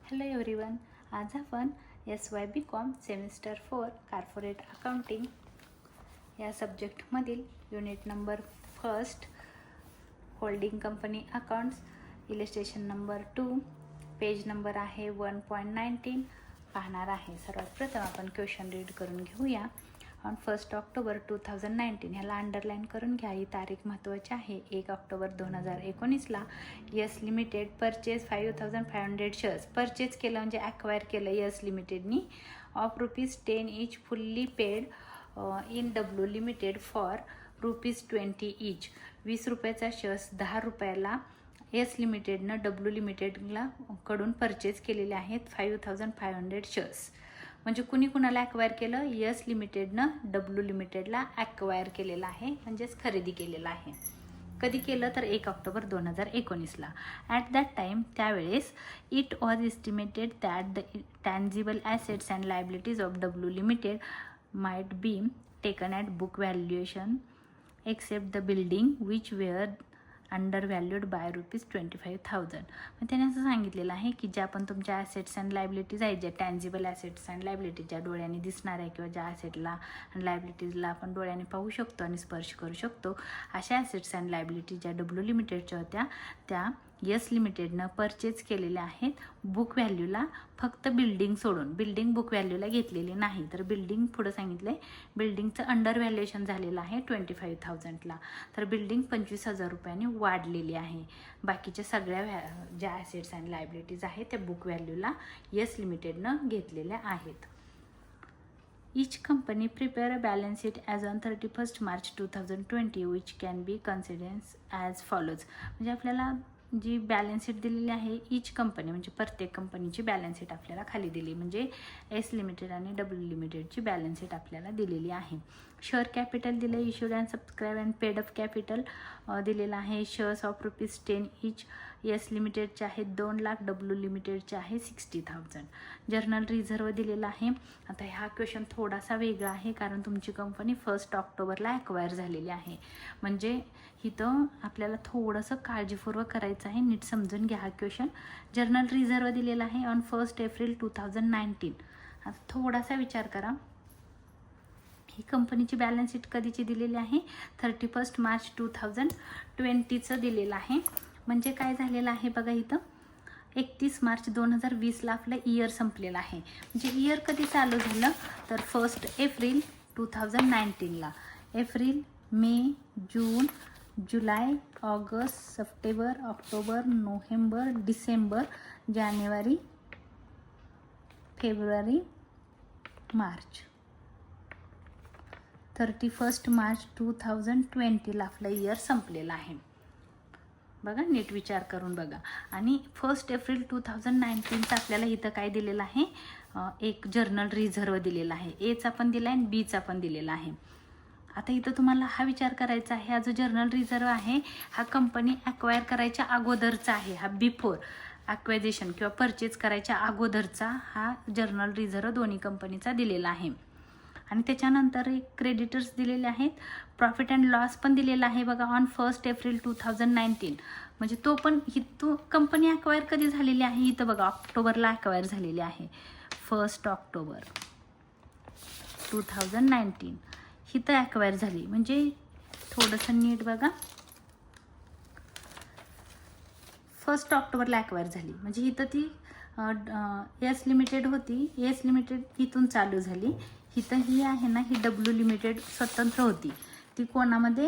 Hello everyone. आज आपण SYBCom semester 4 corporate accounting या सब्जेक्टमधील unit number 1 holding company accounts, illustration number 2, page number आहे 1.19 पाहणार आहे. सर्वात प्रथम आपण क्वेश्चन रीड करून घेऊया. ऑन 1 ऑक्टोबर 2019 ह्याला अंडरलाईन करून घ्या. ही तारीख महत्त्वाची आहे. 1 ऑक्टोबर 2019ला Yes Limited purchase 5500 shares purchase केलं म्हणजे ॲक्वायर केलं यस लिमिटेडनी of ₹10 each fully paid in W Limited for ₹20 each. 20 रुपयाचा शेअर्स 10 रुपयाला यस लिमिटेडनं डब्ल्यू लिमिटेडला कडून परचेस केलेले आहेत 5500 शेअर्स. म्हणजे कुणी कुणाला ॲक्वायर केलं? यस लिमिटेडनं डब्ल्यू लिमिटेडला ॲक्वायर केलेलं आहे, म्हणजेच खरेदी केलेलं आहे. कधी केलं तर 1 ऑक्टोबर 2019ला. ॲट दॅट टाईम त्यावेळेस it was estimated that the tangible assets and liabilities of W Limited might be taken at book valuation except the building which were under valued by ₹25,000. मग त्याने असं सांगितलेलं आहे की ज्या पण तुमच्या ॲसेट्स अँड लायबिलिटीज आहेत, ज्या टॅन्जिबल ॲसेट्स अँड लायबिलिटीज ज्या डोळ्याने दिसणार आहे किंवा ज्या ॲसेटला अँड लायबिलिटीजला आपण डोळ्याने पाहू शकतो आणि स्पर्श करू शकतो, अशा ॲसेट्स अँड लायबिलिटीज ज्या डब्ल्यू लिमिटेडच्या होत्या त्या यस लिमिटेडनं परचेज केलेल्या आहेत. बुक व्हॅल्यूला फक्त बिल्डिंग सोडून, बिल्डिंग बुक व्हॅल्यूला घेतलेली नाही. तर बिल्डिंग पुढं सांगितलं आहे बिल्डिंगचं अंडर व्हॅल्युएशन झालेलं आहे 25,000ला. तर बिल्डिंग 25,000 रुपयांनी वाढलेली आहे. बाकीच्या सगळ्या ज्या ॲसेट्स अँड लायबिलिटीज आहेत त्या बुक व्हॅल्यूला यस लिमिटेडनं घेतलेल्या आहेत. Each company prepare a balance sheet as on 31st March 2020 which can be considered as follows. म्हणजे आपल्याला जी बॅलन्स शीट दिलेली आहे ईच कंपनी म्हणजे प्रत्येक कंपनीची बॅलन्स शीट आपल्याला खाली दिली, म्हणजे एस लिमिटेड आणि डब्ल्यू लिमिटेडची बॅलन्स शीट आपल्याला दिलेली आहे. शेअर कॅपिटल दिलं, issued and subscribe and paid up capital दिलेलं आहे. शेअर्स ऑफ ₹10 इच एस लिमिटेडचे आहेत 2 लाख, डब्ल्यू लिमिटेडचे आहे 60,000. जर्नल रिझर्व दिलेला आहे. आता हा क्वेश्चन थोडासा वेगळा आहे कारण तुमची कंपनी 1 ऑक्टोबरला ॲक्वायर झालेली आहे. म्हणजे इथं आपल्याला थोडंसं काळजीपूर्वक करायचं आहे. नीट समजून घ्या हा क्वेश्चन. जर्नल रिझर्व दिलेला आहे ऑन 1 एप्रिल 2019. आता थोडासा विचार करा. ही कंपनीची बॅलन्स शीट कधीची दिलेली आहे? 31 मार्च 2020चं दिलेलं आहे. म्हणजे काय झालेलं आहे बघा, इथं 31 मार्च 2020ला आपलं इयर संपलेलं आहे. म्हणजे इयर कधी चालू झालं तर 1 एप्रिल 2019ला. एप्रिल, मे, जून, जुलै, August, September, October, November, December, जानेवारी, फेब्रुवारी, मार्च. 31 मार्च 2020ला आपलं इयर संपलेलं आहे. बघा, नीट विचार करून बघा. आणि 1 एप्रिल 2019चं आपल्याला इथं काय दिलेलं आहे? एक जर्नल रिझर्व दिलेला आहे. एचा पण दिला आहे आणि बीचा पण दिलेला आहे. आता इथं तुम्हाला हा विचार करायचा आहे, हा जो जर्नल रिझर्व आहे हा कंपनी ॲक्वायर करायच्या अगोदरचा आहे. हा बिफोर ॲक्वायझेशन किंवा परचेज करायच्या अगोदरचा हा जर्नल रिझर्व दोन्ही कंपनीचा दिलेला आहे. आणि त्याच्यानंतर एक क्रेडिटर्स दिलेले आहेत. प्रॉफिट अँड लॉस पण दिलेला आहे बघा ऑन 1 एप्रिल 2019. म्हणजे तो पण तो कंपनी ॲक्वायर कधी झालेली आहे? इथं बघा ऑक्टोबरला ॲक्वायर झालेली आहे. 1 ऑक्टोबर 2019 इथं ॲक्वायर झाली. म्हणजे थोडंसं नीट बघा, 1 ऑक्टोबरला ॲक्वायर झाली. म्हणजे इथं ती एस लिमिटेड होती. एस लिमिटेड इथून चालू झाली. इथं ही आहे ना, ही डब्ल्यू लिमिटेड स्वतंत्र होती. ती कोणामध्ये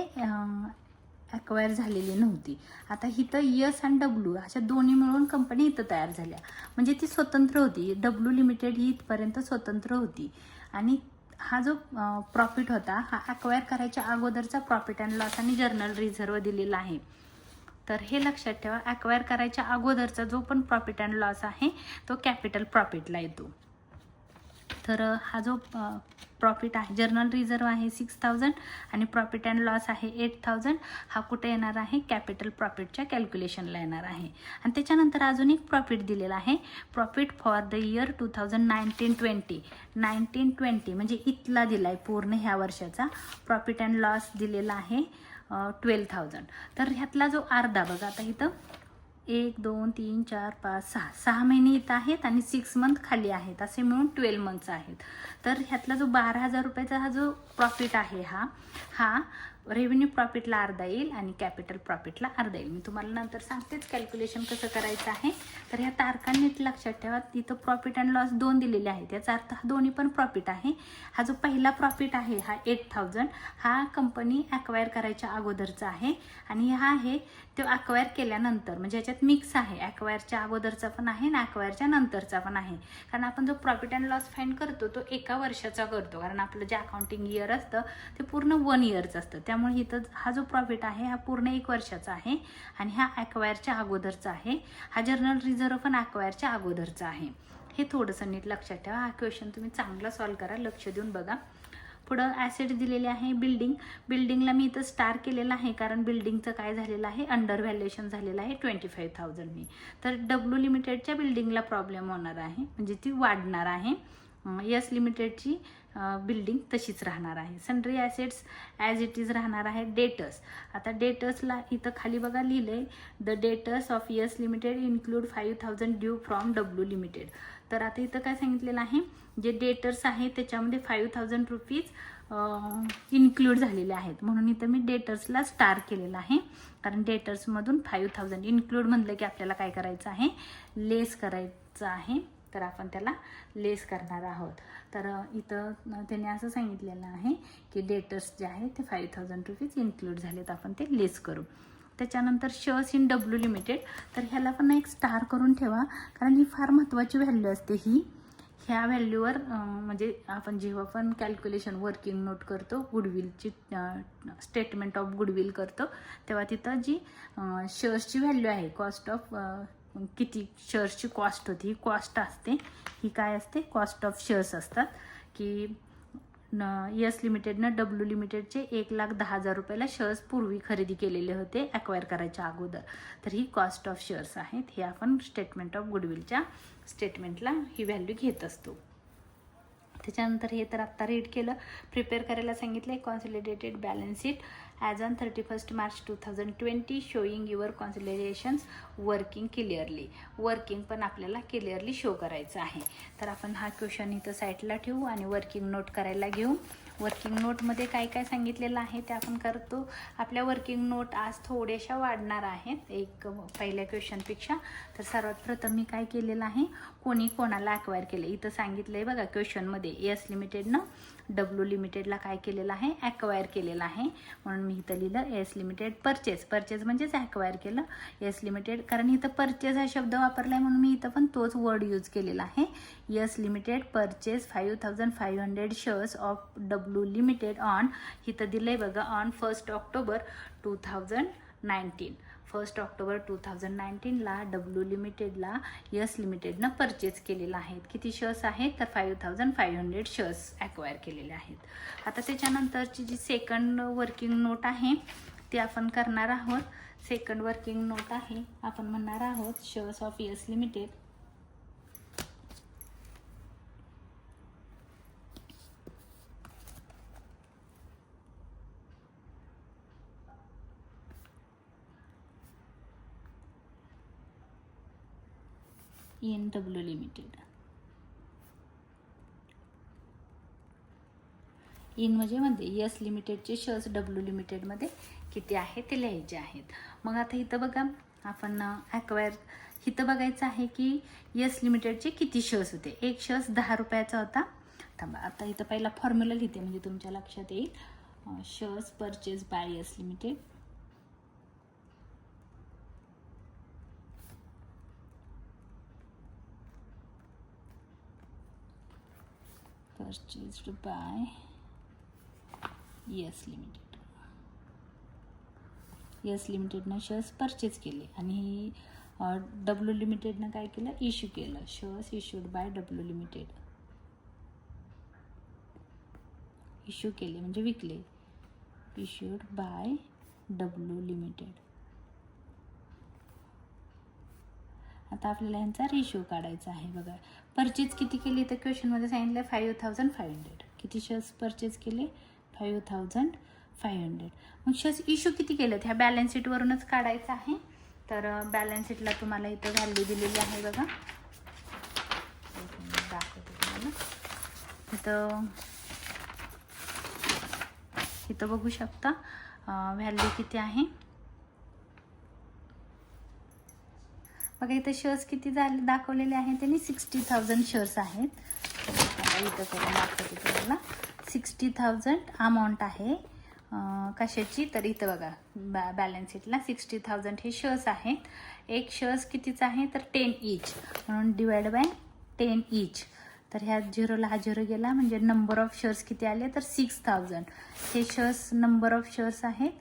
ॲक्वायर झालेली नव्हती. आता इथं यस आणि डब्ल्यू अशा दोन्ही मिळून कंपनी इथं तयार झाल्या. म्हणजे ती स्वतंत्र होती. डब्ल्यू लिमिटेड ही इथपर्यंत स्वतंत्र होती. आणि हा जो प्रॉफिट होता हा ॲक्वायर करायच्या अगोदरचा प्रॉफिट अँड लॉस आणि जर्नल रिझर्व दिलेला आहे. तर हे लक्षात ठेवा, ॲक्वायर करायच्या अगोदरचा जो पण प्रॉफिट अँड लॉस आहे तो कॅपिटल प्रॉफिटला येतो. तर हा जो प्रॉफिट आहे, जर्नल रिझर्व आहे 6,000 आणि प्रॉफिट अँड लॉस आहे 8,000, हा कुठे येणार आहे? कॅपिटल प्रॉफिटच्या कॅल्क्युलेशनला येणार आहे. आणि त्याच्यानंतर अजून एक प्रॉफिट दिलेला आहे, प्रॉफिट फॉर द इयर 2019-20. 19-20 म्हणजे इथला दिला आहे पूर्ण ह्या वर्षाचा. प्रॉफिट अँड लॉस दिलेला आहे 12,000. तर ह्यातला जो अर्धा बघा, आता इथं 1 2 3 4 5 6 महिने इथं आहेत आणि 6 मंथ खाली आहेत, असे मिळून 12 मंथ्स आहेत. तर ह्यातला जो 12,000 रुपयाचा हा जो प्रॉफिट आहे हा रेव्हेन्यू प्रॉफिटला अर्धा येईल आणि कॅपिटल प्रॉफिटला अर्धा येईल. मी तुम्हाला नंतर सांगतेच कॅल्क्युलेशन कसं करायचं आहे. तर ह्या तारखा नीट लक्षात ठेवा. तिथं प्रॉफिट अँड लॉस 2 दिलेले आहेत, याचा अर्थ हा दोन्ही पण प्रॉफिट आहे. हा जो पहिला प्रॉफिट आहे हा 8,000 हा कंपनी ॲक्वायर करायच्या अगोदरचा आहे आणि हा आहे तो ॲक्वायर केल्यानंतर, म्हणजे याच्यात मिक्स आहे, ॲक्वायरच्या अगोदरचा पण आहे आणि ॲक्वायरच्या नंतरचा पण आहे. कारण आपण जो प्रॉफिट अँड लॉस फाइंड करतो तो 1 वर्षाचा करतो, कारण आपलं जे अकाउंटिंग इयर असतं ते पूर्ण 1 इयरचं असतं. त्यामुळे इथं हा जो प्रॉफिट आहे हा पूर्ण 1 वर्षाचा आहे आणि हा ॲक्वायरच्या अगोदरचा आहे. हा जर्नल रिझर्व पण ॲक्वायरच्या अगोदरचा आहे. हे थोडंसं नीट लक्षात ठेवा. हा क्वेश्चन तुम्ही चांगला सॉल्व करा, लक्ष देऊन बघा. पुढं ॲसेट दिलेले आहे बिल्डिंगला मी इथं स्टार केलेलं आहे, कारण बिल्डिंगचं काय झालेलं आहे, अंडर व्हॅल्युएशन झालेलं आहे 25,000 मी. तर डब्ल्यू लिमिटेडच्या बिल्डिंगला प्रॉब्लेम होणार आहे, म्हणजे ती वाढणार आहे. यस लिमिटेडची बिल्डिंग तशीच राहणार आहे. Sundry assets as it is राहणार आहे. डेटर्स, आता डेटर्सला इथं खाली बघा लिहिलं आहे, the debtors of yes limited include 5,000 due from W limited. तर आता इथं काय सांगितलेलं आहे, जे डेटर्स आहे त्याच्यामध्ये 5,000 रुपीज इन्क्लूड झालेले आहेत, म्हणून इथं मी डेटर्सला स्टार केलेला आहे. कारण डेटर्समधून 5,000 इन्क्लूड म्हणलं की आपल्याला काय करायचं आहे, लेस करायचं आहे. तर आपण त्याला लेस करणार आहोत. तर इथं त्याने असं सांगितलेलं आहे की डेटर्स जे आहेत ते 5,000 रुपीज इन्क्लूड झालेत, आपण ते लेस करू. त्याच्यानंतर शेअर्स इन डब्ल्यू लिमिटेड, तर ह्याला पण एक स्टार करून ठेवा, कारण ही फार महत्त्वाची व्हॅल्यू असते. ह्या व्हॅल्यूवर म्हणजे आपण जेव्हा पण कॅल्क्युलेशन वर्किंग नोट करतो, गुडविलची स्टेटमेंट ऑफ गुडविल करतो, तेव्हा तिथं जी शेअर्सची व्हॅल्यू आहे, कॉस्ट ऑफ किती शेअर्सची कॉस्ट होती, ही कॉस्ट असते. ही काय असते, कॉस्ट ऑफ शेअर्स असतात. की यस लिमिटेडनं डब्ल्यू लिमिटेडचे 1,10,000 रुपयाला शेअर्स पूर्वी खरेदी केलेले होते ॲक्वायर करायच्या अगोदर. तर ही कॉस्ट ऑफ शेअर्स आहेत. हे आपण स्टेटमेंट ऑफ गुडविलच्या स्टेटमेंटला ही व्हॅल्यू घेत असतो. त्याच्यानंतर हे तर आत्ता रीड केलं. प्रिपेअर करायला सांगितलं आहे consolidated balance sheet as on 31 March 2020 showing your consolidations working clearly. Working पण आपल्याला क्लिअरली शो करायचं आहे. तर आपण हा क्वेश्चन इथं साईडला ठेवू आणि वर्किंग नोट करायला घेऊ. वर्किंग नोटमध्ये काय काय सांगितलेलं आहे ते आपण करतो. आपल्या वर्किंग नोट आज थोड्याशा वाढणार आहेत एक पहिल्या क्वेश्चनपेक्षा. तर सर्वात प्रथम मी काय केलेलं आहे, कोणी कोणाला ॲक्वायर केलं इथं सांगितलं आहे बघा क्वेश्चनमध्ये. यस लिमिटेडनं डब्ल्यू लिमिटेडला काय केलेलं आहे, ॲक्वायर केलेलं आहे. म्हणून मी इथं लिहिलं एस लिमिटेड परचेज म्हणजेच ॲक्वायर केलं एस लिमिटेड. कारण इथं परचेज हा शब्द वापरला आहे म्हणून मी इथं पण तोच वर्ड यूज केलेला आहे. Yes limited purchase 5,500 shares of W limited on, इथं दिलं आहे बघा, ऑन 1 ऑक्टोबर 2019. 1 ऑक्टोबर 2019ला डब्ल्यू लिमिटेडला यस लिमिटेडनं परचेज केलेलं आहेत. किती शेअर्स आहेत, तर 5,500 शेअर्स ॲक्वायर केलेले आहेत. आता त्याच्यानंतरची जी सेकंड वर्किंग नोट आहे ती आपण करणार आहोत. सेकंड वर्किंग नोट आहे, आपण म्हणणार आहोत shares of yes limited in W limited. In म्हणजे मध्ये यस लिमिटेडचे शेअर्स डब्ल्यू लिमिटेडमध्ये किती आहे ते लिहायचे आहेत. मग आता इथं बघा आपण ॲक्वायर इथं बघायचं आहे की यस लिमिटेडचे किती शेअर्स होते. एक शेअर्स 10 रुपयाचा होता. थांबा आता इथं पहिला फॉर्म्युला लिहिते म्हणजे तुमच्या लक्षात येईल. Shares purchase by Yes Limited purchased by Yes Limited. Yes लिमिटेडनं शेअर्स परचेज केले आणि डब्ल्यू लिमिटेडनं काय केलं, इश्यू केलं. Shares issued by W Limited, issue केले म्हणजे विकले. Issued by W Limited. आता आपल्याला यांचा रेशो काढायचा आहे बघा. परचेज किती केली तर क्वेश्चनमध्ये सांगितलं 5,500. किती शेअर्स परचेज केले, 5,500. मग शेअर्स इश्यू किती केलेत ह्या बॅलन्स शीटवरूनच काढायचं आहे. तर बॅलन्स शीटला तुम्हाला इथं व्हॅल्यू दिलेली आहे बघा, दाखवते तुम्हाला. इथं बघू शकता व्हॅल्यू किती आहे बघा. इथं शेअर्स किती झाले दाखवलेले आहेत त्यांनी 60,000 शेअर्स आहेत. इथं करून दाखवते तुम्हाला. 60,000 अमाऊंट आहे कशाची, तर इथं बघा बॅलन्स शीटला 60,000 हे शेअर्स आहेत. एक शेअर्स कितीचं आहे तर 10 ईच, म्हणून डिवाइड बाय 10 ईच. तर ह्या झिरोला हा झिरो गेला, म्हणजे नंबर ऑफ शेअर्स किती आले तर 6,000. हे शेअर्स नंबर ऑफ शेअर्स आहेत.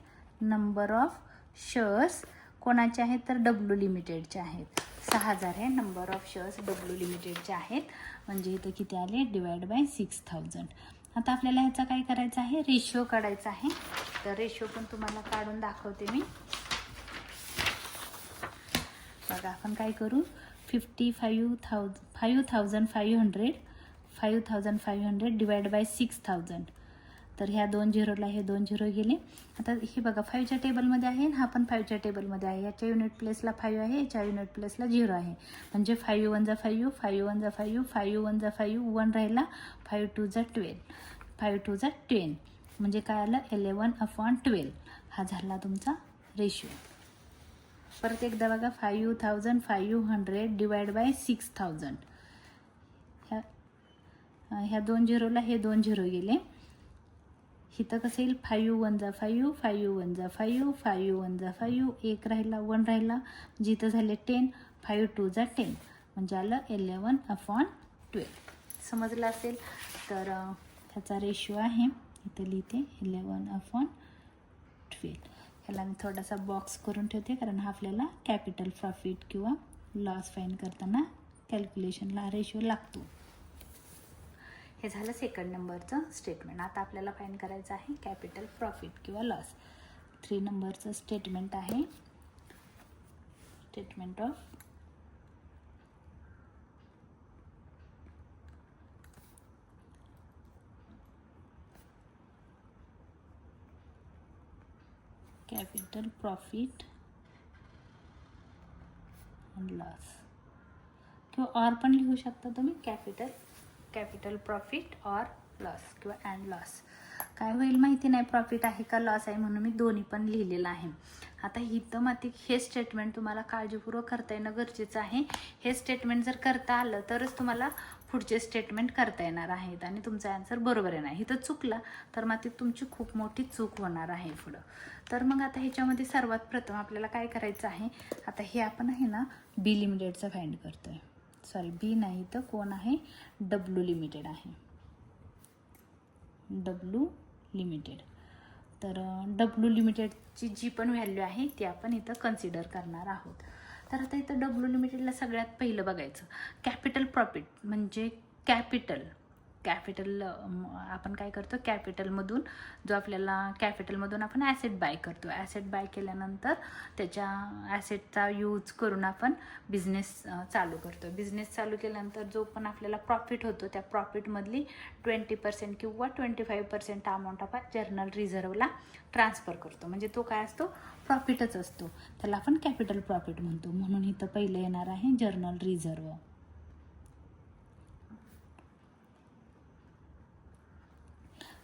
नंबर ऑफ शेअर्स कोणाचे आहेत तर डब्ल्यू लिमिटेडचे आहेत. 6,000 हे नंबर ऑफ शेअर्स डब्ल्यू लिमिटेडचे आहेत. म्हणजे इथं किती आले डिवाइड बाय 6,000. आता आपल्याला ह्याचा काय करायचं आहे, रेशिओ काढायचा आहे. तर रेशिओ पण तुम्हाला काढून दाखवते मी. बघा आपण काय करू, 5,500 डिवाइड बाय 6,000. तर ह्या 2 झिरोला हे 2 झिरो गेले. आता हे बघा 5च्या टेबलमध्ये आहे, हा पण 5च्या टेबलमध्ये आहे. याच्या युनिट प्लेसला 5 आहे, याच्या युनिट प्लेसला 0 आहे. म्हणजे 5 1 जा 5, 5 1 जा 5, 5 1 जा 5, 1 राहिला, 5 2 जा 12, 5 2 जा 10. म्हणजे काय आलं 11/12. हा झाला तुमचा रेशिओ. परत एकदा बघा 5,500 डिवाइड बाय 6,000. ह्या 2 झिरोला हे 2 झिरो गेले. इथं कसं येईल 5 1 जा 5, 5 1 जा 5, 5 1 जा 5, 1 राहिला 1 राहिला, जिथं झाले 10, 5 2 जा 10. म्हणजे आलं 11/12. समजलं असेल. तर ह्याचा रेशिओ आहे इथं लिहिते 11/12. ह्याला मी थोडासा बॉक्स करून ठेवते, कारण हा आपल्याला कॅपिटल प्रॉफिट किंवा लॉस फाईन करताना कॅल्क्युलेशनला हा रेशिओ लागतो. हे झालं सेकंड नंबरचं स्टेटमेंट. आता आपल्याला फाईन करायचं आहे कॅपिटल प्रॉफिट किंवा लॉस. 3 नंबरचं स्टेटमेंट आहे, statement of capital profit and loss, किंवा ऑर पण लिहू शकता तुम्ही, कॅपिटल प्रॉफिट ऑर लॉस किंवा अँड लॉस. काय होईल माहिती नाही, प्रॉफिट आहे का लॉस आहे, म्हणून मी दोन्ही पण लिहिलेलं आहे. आता इथं मात्र हे स्टेटमेंट तुम्हाला काळजीपूर्वक करता येणं गरजेचं आहे. हे स्टेटमेंट जर करता आलं तरच तुम्हाला पुढचे स्टेटमेंट करता येणार आहेत आणि तुमचा आन्सर बरोबर येणार. इथं चुकला तर मात्र तुमची खूप मोठी चूक होणार आहे पुढं. तर मग आता ह्याच्यामध्ये सर्वात प्रथम आपल्याला काय करायचं आहे, आता हे आपण आहे ना बी लिमिटेडचं फाइंड करतोय. सॉरी, बी नाही तर कोण आहे, डब्ल्यू लिमिटेड आहे. W limited. तर डब्ल्यू लिमिटेडची जी पण व्हॅल्यू आहे ती आपण इथं कन्सिडर करणार आहोत. तर आता इथं डब्ल्यू लिमिटेडला सगळ्यात पहिलं बघायचं कॅपिटल प्रॉफिट. म्हणजे कॅपिटल आपण काय करतो, कॅपिटलमधून आपण ॲसेट बाय करतो. ॲसेट बाय केल्यानंतर त्याच्या ॲसेटचा यूज करून आपण बिझनेस चालू करतो. बिझनेस चालू केल्यानंतर जो पण आपल्याला प्रॉफिट होतो त्या प्रॉफिटमधली 20% किंवा 25% अमाऊंट आपण जर्नल रिझर्वला ट्रान्सफर करतो. म्हणजे तो काय असतो, प्रॉफिटच असतो. त्याला आपण कॅपिटल प्रॉफिट म्हणतो. म्हणून इथं पहिलं येणार आहे जर्नल रिझर्व.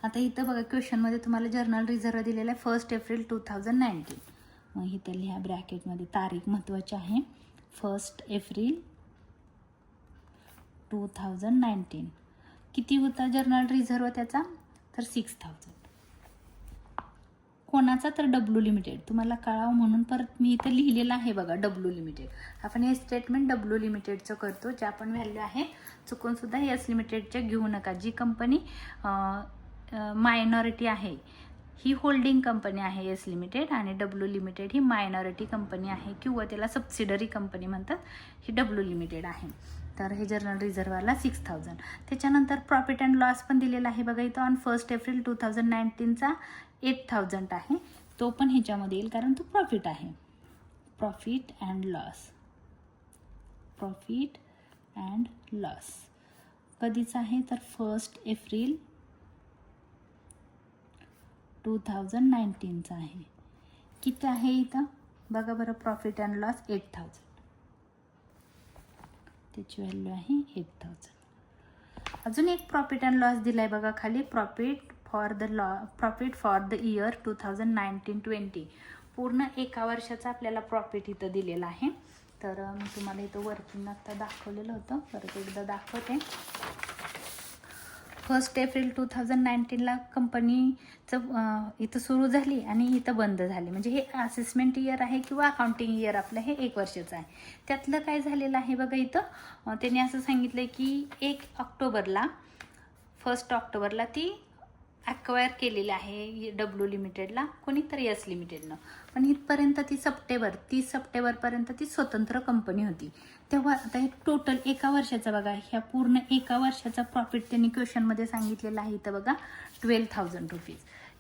आता इथं बघा क्वेश्चनमध्ये तुम्हाला जर्नल रिझर्व दिलेला आहे 1 एप्रिल 2019. मग इथं लिहा ब्रॅकेटमध्ये, तारीख महत्त्वाची आहे, 1 एप्रिल 2019. किती होता जर्नल रिझर्व त्याचा तर 6,000. कोणाचा तर डब्ल्यू लिमिटेड. तुम्हाला कळावं म्हणून परत मी इथं लिहिलेलं आहे बघा डब्ल्यू लिमिटेड. आपण हे स्टेटमेंट डब्ल्यू लिमिटेडचं करतो. ज्या पण व्हॅल्यू आहे चुकून सुद्धा एस लिमिटेडच्या घेऊ नका. जी कंपनी मायनॉरिटी आहे ही होल्डिंग कंपनी आहे एस लिमिटेड, आणि डब्ल्यू लिमिटेड ही मायनॉरिटी कंपनी आहे किंवा त्याला सबसिडरी कंपनी म्हणतात. ही डब्ल्यू लिमिटेड आहे. तर हे जर्नल रिझर्वला 6,000. त्याच्यानंतर प्रॉफिट अँड लॉस पण दिलेला आहे बघा इथं. ऑन 1 एप्रिल 2019चा 8,000 आहे. तो पण ह्याच्यामध्ये येईल कारण तो प्रॉफिट आहे. प्रॉफिट अँड लॉस कधीच आहे तर 1 एप्रिल 2019चा आहे. किती आहे इथं बघा बरं, प्रॉफिट अँड लॉस 8000, त्याची व्हॅल्यू आहे 8000. अजून एक प्रॉफिट अँड लॉस दिलाय बघा खाली, प्रॉफिट फॉर द इयर 2019-20. पूर्ण एका वर्षाचा आपल्याला प्रॉफिट इथं दिलेला आहे. तर मी तुम्हाला इथं वर्किंग आता दाखवलेलं होतं, परत एकदा दाखवते. 1 एप्रिल 2019ला कंपनीचं इथं सुरू झाली आणि इथं बंद झाली. म्हणजे हे असेसमेंट इयर आहे किंवा अकाउंटिंग इयर आपलं हे 1 वर्षाचं आहे. त्यातलं काय झालेलं आहे बघा इथं, त्यांनी असं सांगितलं की 1 ऑक्टोबरला ती ॲक्वायर केलेली आहे डब्ल्यू लिमिटेडला, कोणीतरी एस लिमिटेडनं. पण इथपर्यंत ती 30 सप्टेंबरपर्यंत ती स्वतंत्र कंपनी होती. तेव्हा आता हे टोटल एका वर्षाचा बघा, ह्या पूर्ण एका वर्षाचा प्रॉफिट त्यांनी क्वेश्चनमध्ये सांगितलेला आहे इथं बघा, 12,000 रुपीज.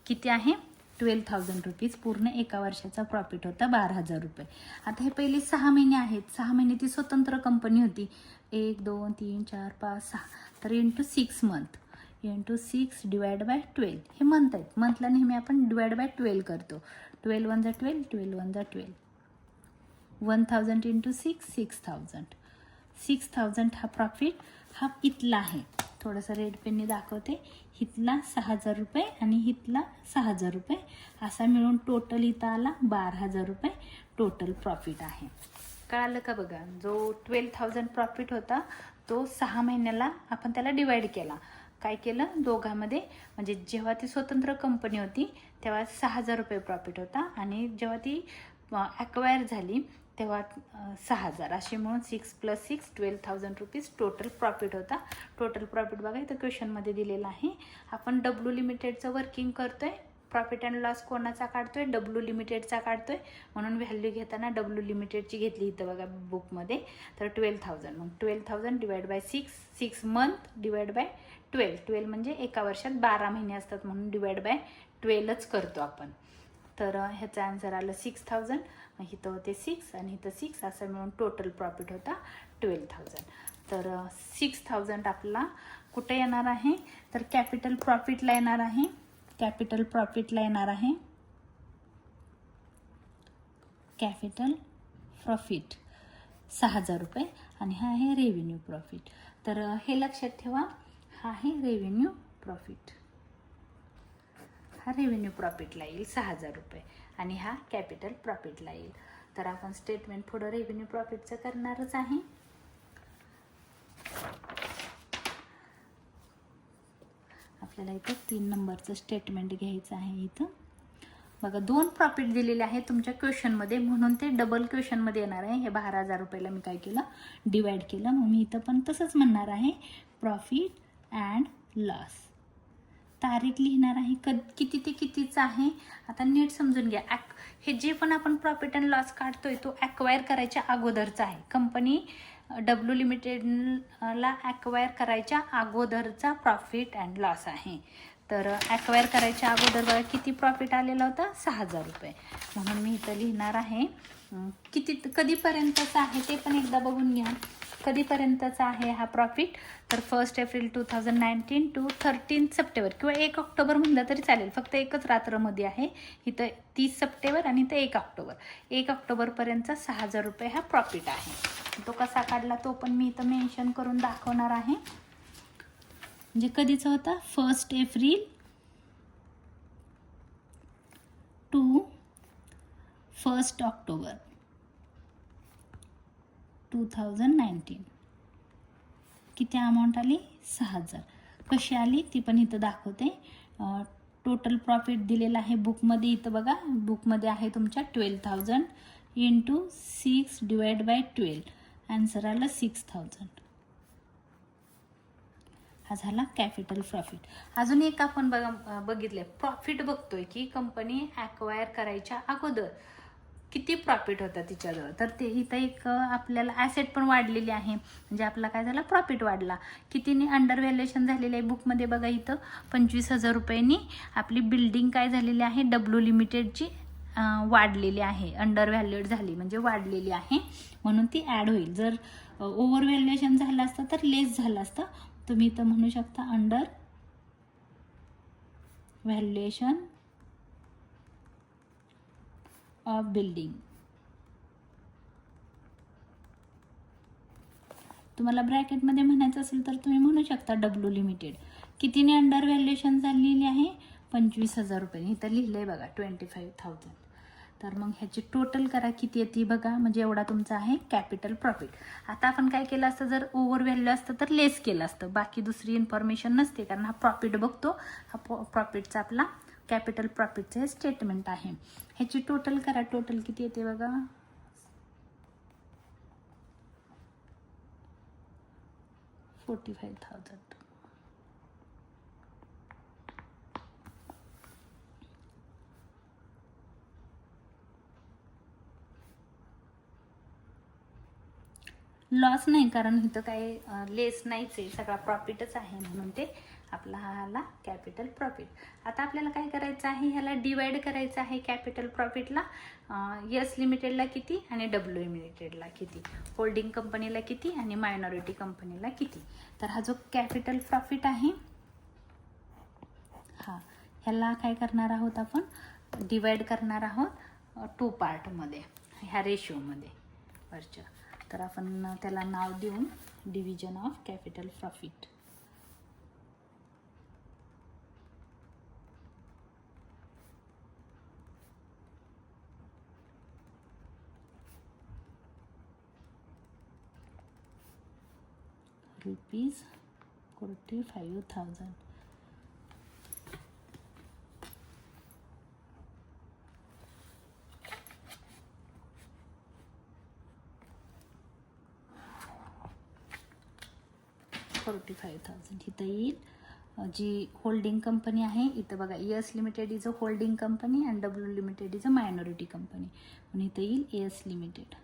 किती आहे? 12,000 रुपीज. पूर्ण एका वर्षाचा प्रॉफिट होता 12,000 रुपये. आता हे पहिले 6 महिने आहेत, 6 महिने ती स्वतंत्र कंपनी होती. 1 2 3 4 5 6, तर into 6 month, into 6 divide by 12, हे मंथ आहेत. मंथला नेहमी आपण डिवाइड बाय 12 करतो. 12 1 12, 12 1 12, 1000 इंटू 6, 6000. 6000 हा प्रॉफिट हा इथला आहे. थोडंसं रेड पेनने दाखवते. इथला 6000 रुपये आणि इथला 6000 रुपये, असा मिळून टोटल इथं आला 12,000 रुपये टोटल प्रॉफिट आहे. कळालं का बघा, जो 12,000 प्रॉफिट होता तो 6 महिन्याला आपण त्याला डिवाइड केला. काय केलं दोघांमध्ये, म्हणजे जेव्हा ती स्वतंत्र कंपनी होती तेव्हा 6,000 रुपये प्रॉफिट होता आणि जेव्हा ती ॲक्वायर झाली तेव्हा 6,000, अशी म्हणून 6 + 6 12,000 रुपीज टोटल प्रॉफिट होता. टोटल प्रॉफिट बघा इथं क्वेश्चनमध्ये दिलेलं आहे. आपण डब्ल्यू लिमिटेडचं वर्किंग करतोय, प्रॉफिट अँड लॉस कोणाचा काढतोय? डब्ल्यू लिमिटेडचा काढतोय, म्हणून व्हॅल्यू घेताना डब्ल्यू लिमिटेडची घेतली इथं बघा बुकमध्ये. तर 12,000, मग 12,000 divide by 6 month divide by 12 म्हणजे एका वर्षात 12 महिने असतात म्हणून डिवाइड बाय 12च करतो आपण. तर ह्याचं आन्सर आलं 6,000. इथं होते 6 आणि इथं 6, असं मिळून टोटल प्रॉफिट होता 12,000. तर 6,000 आपला कुठे येणार आहे? तर कॅपिटल प्रॉफिटला येणार आहे. कॅपिटल प्रॉफिटला येणार आहे. कॅपिटल प्रॉफिट 6,000 रुपये आणि हा आहे रेव्हेन्यू प्रॉफिट. तर हे लक्षात ठेवा, हा आहे रेव्हेन्यू प्रॉफिट. हा रेव्हेन्यू प्रॉफिटला येईल 6,000 रुपये आणि हा कॅपिटल प्रॉफिटला येईल. तर आपण स्टेटमेंट पुढं रेव्हेन्यू प्रॉफिटचं करणारच आहे. आपल्याला इथं 3 नंबरचं स्टेटमेंट घ्यायचं आहे. इथं बघा 2 प्रॉफिट दिलेले आहे तुमच्या क्वेश्चनमध्ये, म्हणून ते डबल क्वेश्चनमध्ये येणार आहे. हे 12,000 रुपयाला मी काय केलं? डिवाइड केलं. मग मी इथं पण तसंच म्हणणार आहे, प्रॉफिट अँड लॉस. तारीख लिहिणार आहे, किती ते कितीचं आहे. आता नीट समजून घ्या, हे जे पण आपण प्रॉफिट अँड लॉस काढतोय तो ॲक्वायर करायच्या अगोदरचा आहे. कंपनी डब्ल्यू लिमिटेडला ॲक्वायर करायच्या अगोदरचा प्रॉफिट अँड लॉस आहे. तर ॲक्वायर करायच्या अगोदर बघा किती प्रॉफिट आलेला होता? 6,000 रुपये. म्हणून मी इथं लिहिणार आहे कधीपर्यंतचा आहे ते पण एकदा बघून घ्या. कधीपर्यंतचा आहे हा प्रॉफिट? तर 1 एप्रिल 2019 टू 13 सप्टेंबर किंवा 1 ऑक्टोबर म्हणलं तरी चालेल, फक्त एकच रात्रमध्ये आहे. इथं 30 सप्टेंबर आणि इथं 1 ऑक्टोबर. 1 ऑक्टोबरपर्यंतचा 6,000 रुपये हा प्रॉफिट आहे. तो कसा काढला तो पण मी इथं मेन्शन करून दाखवणार आहे. म्हणजे कधीचा होता? 1 एप्रिल टू 1 ऑक्टोबर 2019. किती अमाऊंट आली? 6,000. कशी आली ती पण इथं दाखवते. टोटल प्रॉफिट दिलेला आहे बुकमध्ये. इथं बघा बुकमध्ये आहे तुमच्या 12,000 इंटू 6 डिवाइड बाय 12. आन्सर आलं 6,000. हा झाला कॅपिटल प्रॉफिट. अजून एक आपण बघितलं प्रॉफिट बघतोय की कंपनी ॲक्वायर करायच्या अगोदर किती प्रॉफिट होता तिच्याजवळ. तर ते इथं एक आपल्याला ॲसेट पण वाढलेली आहे, म्हणजे आपला काय झाला? प्रॉफिट वाढला. कितीने अंडर व्हॅल्युएशन झालेलं आहे बुकमध्ये बघा इथं 25,000 रुपयांनी आपली बिल्डिंग काय झालेली आहे? डब्ल्यू लिमिटेडची वाढलेली आहे, अंडर व्हॅल्युएट झाली म्हणजे वाढलेली आहे, म्हणून ती ॲड होईल. जर ओव्हर व्हॅल्युएशन झालं असतं तर लेस झालं असतं. तुम्ही इथं म्हणू शकता अंडर व्हॅल्युएशन ऑफ बिल्डिंग. तुम्हाला ब्रॅकेटमध्ये म्हणायचं असेल तर तुम्ही म्हणू शकता डब्ल्यू लिमिटेड. कितीने अंडर व्हॅल्युएशन झालेली आहे? 25,000 रुपये. इथं लिहिलं आहे बघा 25,000. तर मग ह्याची टोटल करा किती येते बघा, म्हणजे एवढा तुमचा आहे कॅपिटल प्रॉफिट. आता आपण काय केलं असतं, जर ओव्हर व्हॅल्यू असतं तर लेस केलं असतं, बाकी दुसरी इन्फॉर्मेशन नसते, कारण हा प्रॉफिट बघतो. हा प्रॉफिटचा आपला कॅपिटल प्रॉफिटचं हे स्टेटमेंट आहे. ह्याची टोटल करा, टोटल किती येते बघा, 45,000. लॉस नाही, कारण इथं काही लेस नाहीच आहे, सगळा प्रॉफिटच आहे, म्हणून ते आपला हा आला कॅपिटल प्रॉफिट. आता आपल्याला काय करायचं आहे, ह्याला डिवाइड करायचं आहे कॅपिटल प्रॉफिटला. यस लिमिटेडला किती आणि डब्ल्यू लिमिटेडला किती, होल्डिंग कंपनीला किती आणि मायनॉरिटी कंपनीला किती. तर हा जो कॅपिटल प्रॉफिट आहे हा, ह्याला काय करणार आहोत आपण, डिवाइड करणार आहोत 2 पार्टमध्ये, ह्या रेशोमध्ये वरच्या. तर आपण त्याला नाव देऊन डिव्हिजन ऑफ कॅपिटल प्रॉफिट. ₹45,000. इथं येईल जी होल्डिंग कंपनी आहे, इथं बघा Yes limited is a holding company and W limited is a minority company, म्हणून इथं येईल एस लिमिटेड.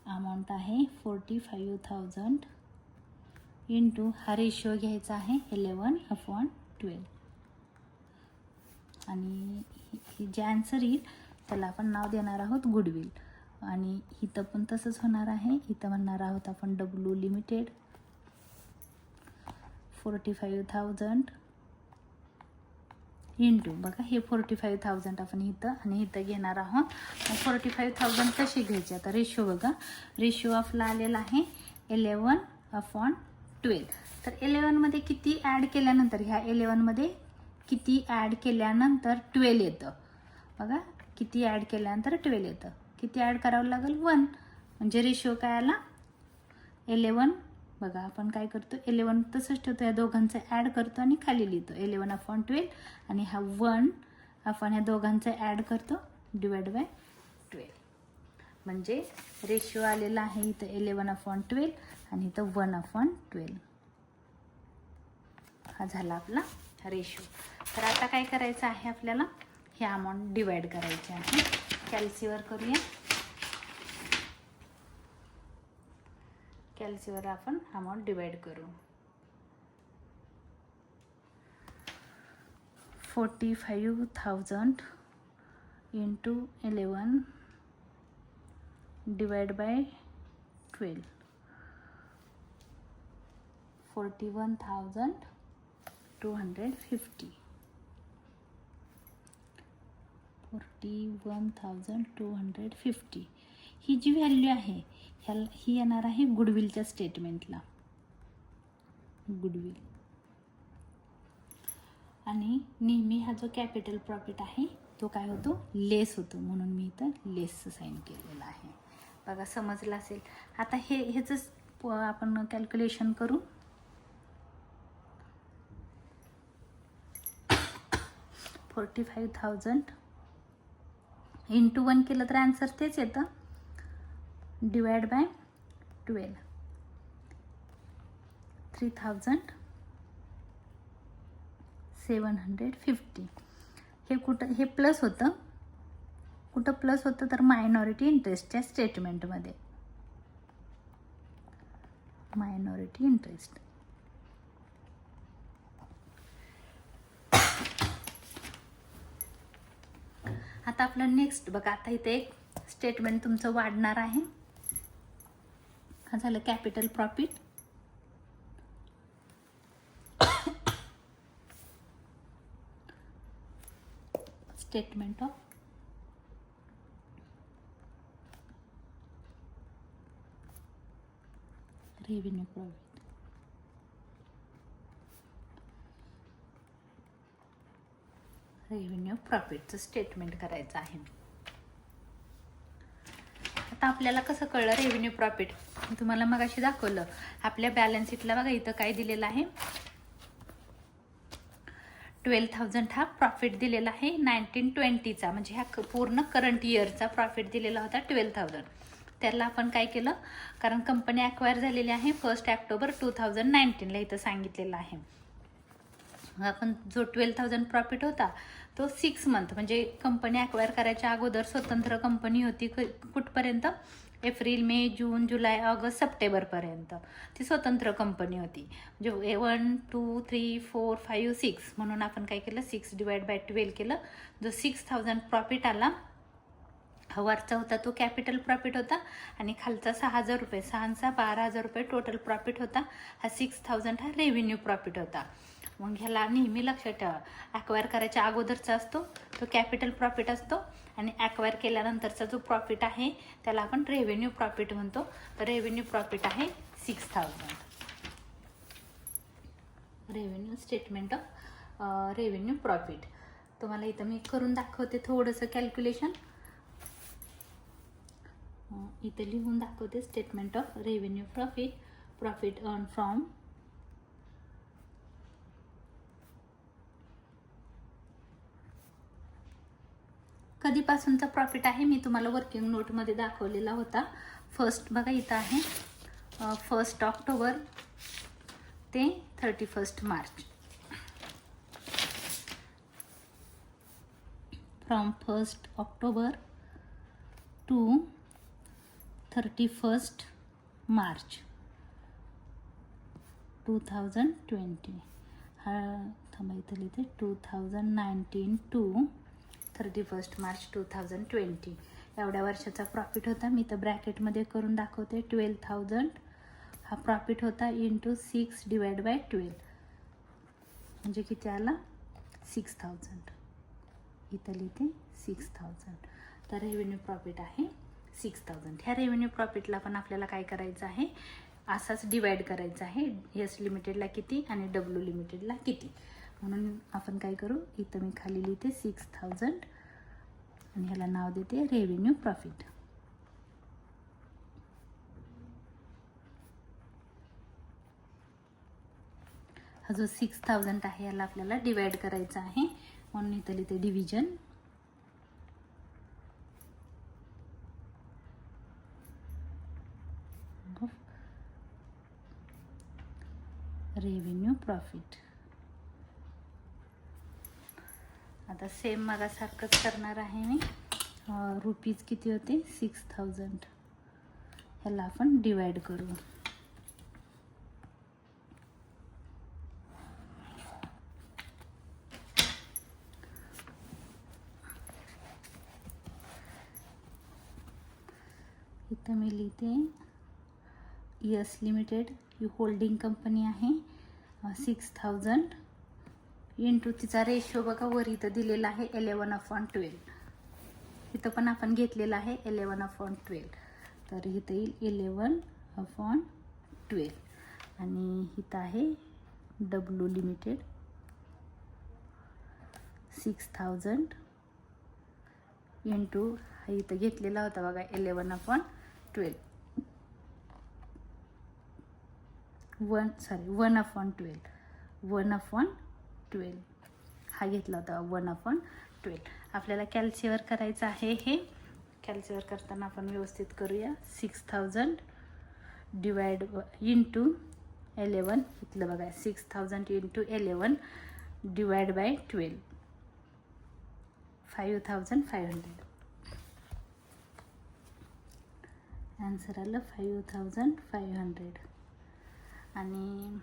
अमाऊंट आहे 45,000 इंटू, हा रेशिओ घ्यायचा आहे 11/12. आणि जे आन्सर येईल त्याला आपण नाव देणार आहोत गुडविल. आणि इथं पण तसंच होणार आहे, इथं म्हणणार आहोत आपण डब्ल्यू लिमिटेड 45,000 इंटू, बघा हे 45,000 आपण इथं आणि इथं घेणार आहोत. 45,000 कसे घ्यायचे, आता रेशो बघा, रेशो ऑफला आलेला आहे 11/12. तर 11मध्ये किती ॲड केल्यानंतर, ह्या 11मध्ये किती ॲड केल्यानंतर 12 येतं बघा, किती ॲड केल्यानंतर 12 येतं, किती ॲड करावं लागेल 1, म्हणजे रेशो काय आला 11. बघा आपण काय करतो, 11 तसंच ठेवतो, या दोघांचं ॲड करतो आणि खाली लिहितो 11/12, आणि हा 1 आपण ह्या दोघांचं ॲड करतो डिवाइड बाय 12, म्हणजे रेशिओ आलेला आहे इथं 11/12 आणि इथं 1/12. हा झाला आपला रेशिओ. तर आता काय करायचं आहे, आपल्याला हे अमाऊंट डिवाइड करायची आहे. कॅल्सीवर करूया, कॅल्सीवर आपण अमाऊंट डिवाइड करू. 45,000 इंटू 11 डिवाइड बाय 12, 41,250. 41,250 ही जी व्हॅल्यू आहे ही येणार आहे गुडविलच्या स्टेटमेंटला, गुडविल. आणि नेहमी हा जो कॅपिटल प्रॉफिट आहे तो काय होतो, लेस होतो, म्हणून मी इथं लेसचं साईन केलेलं आहे. बघा समजलं असेल. आता ह्याचं आपण कॅल्क्युलेशन करू. 45,000 इंटू 1 केलं तर आन्सर तेच येतं, डिवाइड बाय 12, 3,750. हे कुठं, हे प्लस होतं, कुठं प्लस होतं तर मायनॉरिटी इंटरेस्टच्या स्टेटमेंटमध्ये, मायनॉरिटी इंटरेस्ट. आता आपलं नेक्स्ट बघा, आता इथे एक स्टेटमेंट तुमचं वाढणार आहे. हा झालं capital profit. Statement of revenue profit. Revenue प्रॉफिटचं स्टेटमेंट करायचं आहे. आता आपल्याला कसं कळलं रेव्हेन्यू प्रॉफिट? तुम्हाला मगाशी दाखवलं. आपल्या बॅलन्स शीटला बघा इथं काय दिलेलं आहे, 12,000 हा प्रॉफिट दिलेला आहे 1920चा, म्हणजे ह्या पूर्ण करंट इयरचा प्रॉफिट दिलेला होता 12,000. त्याला आपण काय केलं, कारण कंपनी ॲक्वायर झालेली आहे 1 ऑक्टोबर 2019ला इथं सांगितलेलं आहे. आपण जो 12,000 प्रॉफिट होता तो 6 मंथ, म्हणजे कंपनी ॲक्वायर करायच्या अगोदर स्वतंत्र कंपनी होती. कुठपर्यंत? एप्रिल, मे, जून, जुलै, ऑगस्ट, सप्टेंबरपर्यंत ती स्वतंत्र कंपनी होती. म्हणजे 1, 2, 3, 4, 5, 6 म्हणून आपण काय केलं, 6 डिवाइड बाय 12 केलं. जो 6,000 प्रॉफिट आला, हा वरचा होता तो कॅपिटल प्रॉफिट होता आणि खालचा 6,000 रुपये, 6 12,000 रुपये टोटल प्रॉफिट होता. हा 6,000 हा रेव्हेन्यू प्रॉफिट होता. मग ह्याला नेहमी लक्षात ठेवा, ॲक्वायर करायच्या अगोदरचा असतो तो कॅपिटल प्रॉफिट असतो आणि ॲक्वायर केल्यानंतरचा जो प्रॉफिट आहे त्याला आपण रेव्हेन्यू प्रॉफिट म्हणतो. तर रेव्हेन्यू प्रॉफिट आहे 6,000. Revenue statement of revenue profit. तुम्हाला इथं मी करून दाखवते थोडंसं कॅल्क्युलेशन. इथं लिहून दाखवते statement of revenue profit. Profit earn from कधीपासूनचा प्रॉफिट आहे मी तुम्हाला वर्किंग नोटमध्ये दाखवलेला होता. फर्स्ट बघा इथं आहे 1 ऑक्टोबर ते 31 March. From 1 October to 31 March 2020. हा थांबा इथं लिहिते 2019 टू 31 मार्च 2020. एवढ्या वर्षाचा प्रॉफिट होता. मी तर ब्रॅकेटमध्ये करून दाखवते. 12,000 हा प्रॉफिट होता इंटू 6 डिवाइड बाय 12, म्हणजे किती आला 6,000. इथं लिहिते 6,000. तर रेव्हेन्यू प्रॉफिट आहे 6,000. ह्या रेव्हेन्यू प्रॉफिटला पण आपल्याला काय करायचं आहे, असाच डिवाइड करायचा आहे. एस लिमिटेडला किती आणि डब्ल्यू लिमिटेडला किती. म्हणून आपण काय करू, इथं मी खाली लिहिते 6,000 आणि ह्याला नाव देते रेव्हेन्यू प्रॉफिट. हा जो 6,000 आहे याला आपल्याला डिवाइड करायचा आहे, म्हणून इथं लिहिते डिव्हिजन. Revenue profit. आता सेम मगासारखंच करणार आहे मी. रुपीज किती होते 6,000, ह्याला आपण डिवाइड करू. इथं मी लिहिते यस लिमिटेड ही होल्डिंग कंपनी आहे. 6,000 इंटू तिचा रेशो बघा वर इथं दिलेला आहे 11/12. इथं पण आपण घेतलेला आहे 11/12. तर इथं येईल 11/12 आणि इथं आहे डब्ल्यू लिमिटेड 6,000 इंटू हा इथं घेतलेला होता बघा 11/12. 1/12 हा घेतला होता 1/12. आपल्याला कॅल्क्युलेट करायचं आहे. हे कॅल्क्युलेट करताना आपण व्यवस्थित करूया. 6,000 डिवाइड इंटू 11, इथलं बघा 6,000 इंटू 11 डिवाइड बाय 12, 5,500. आन्सर आलं 5,500. आणि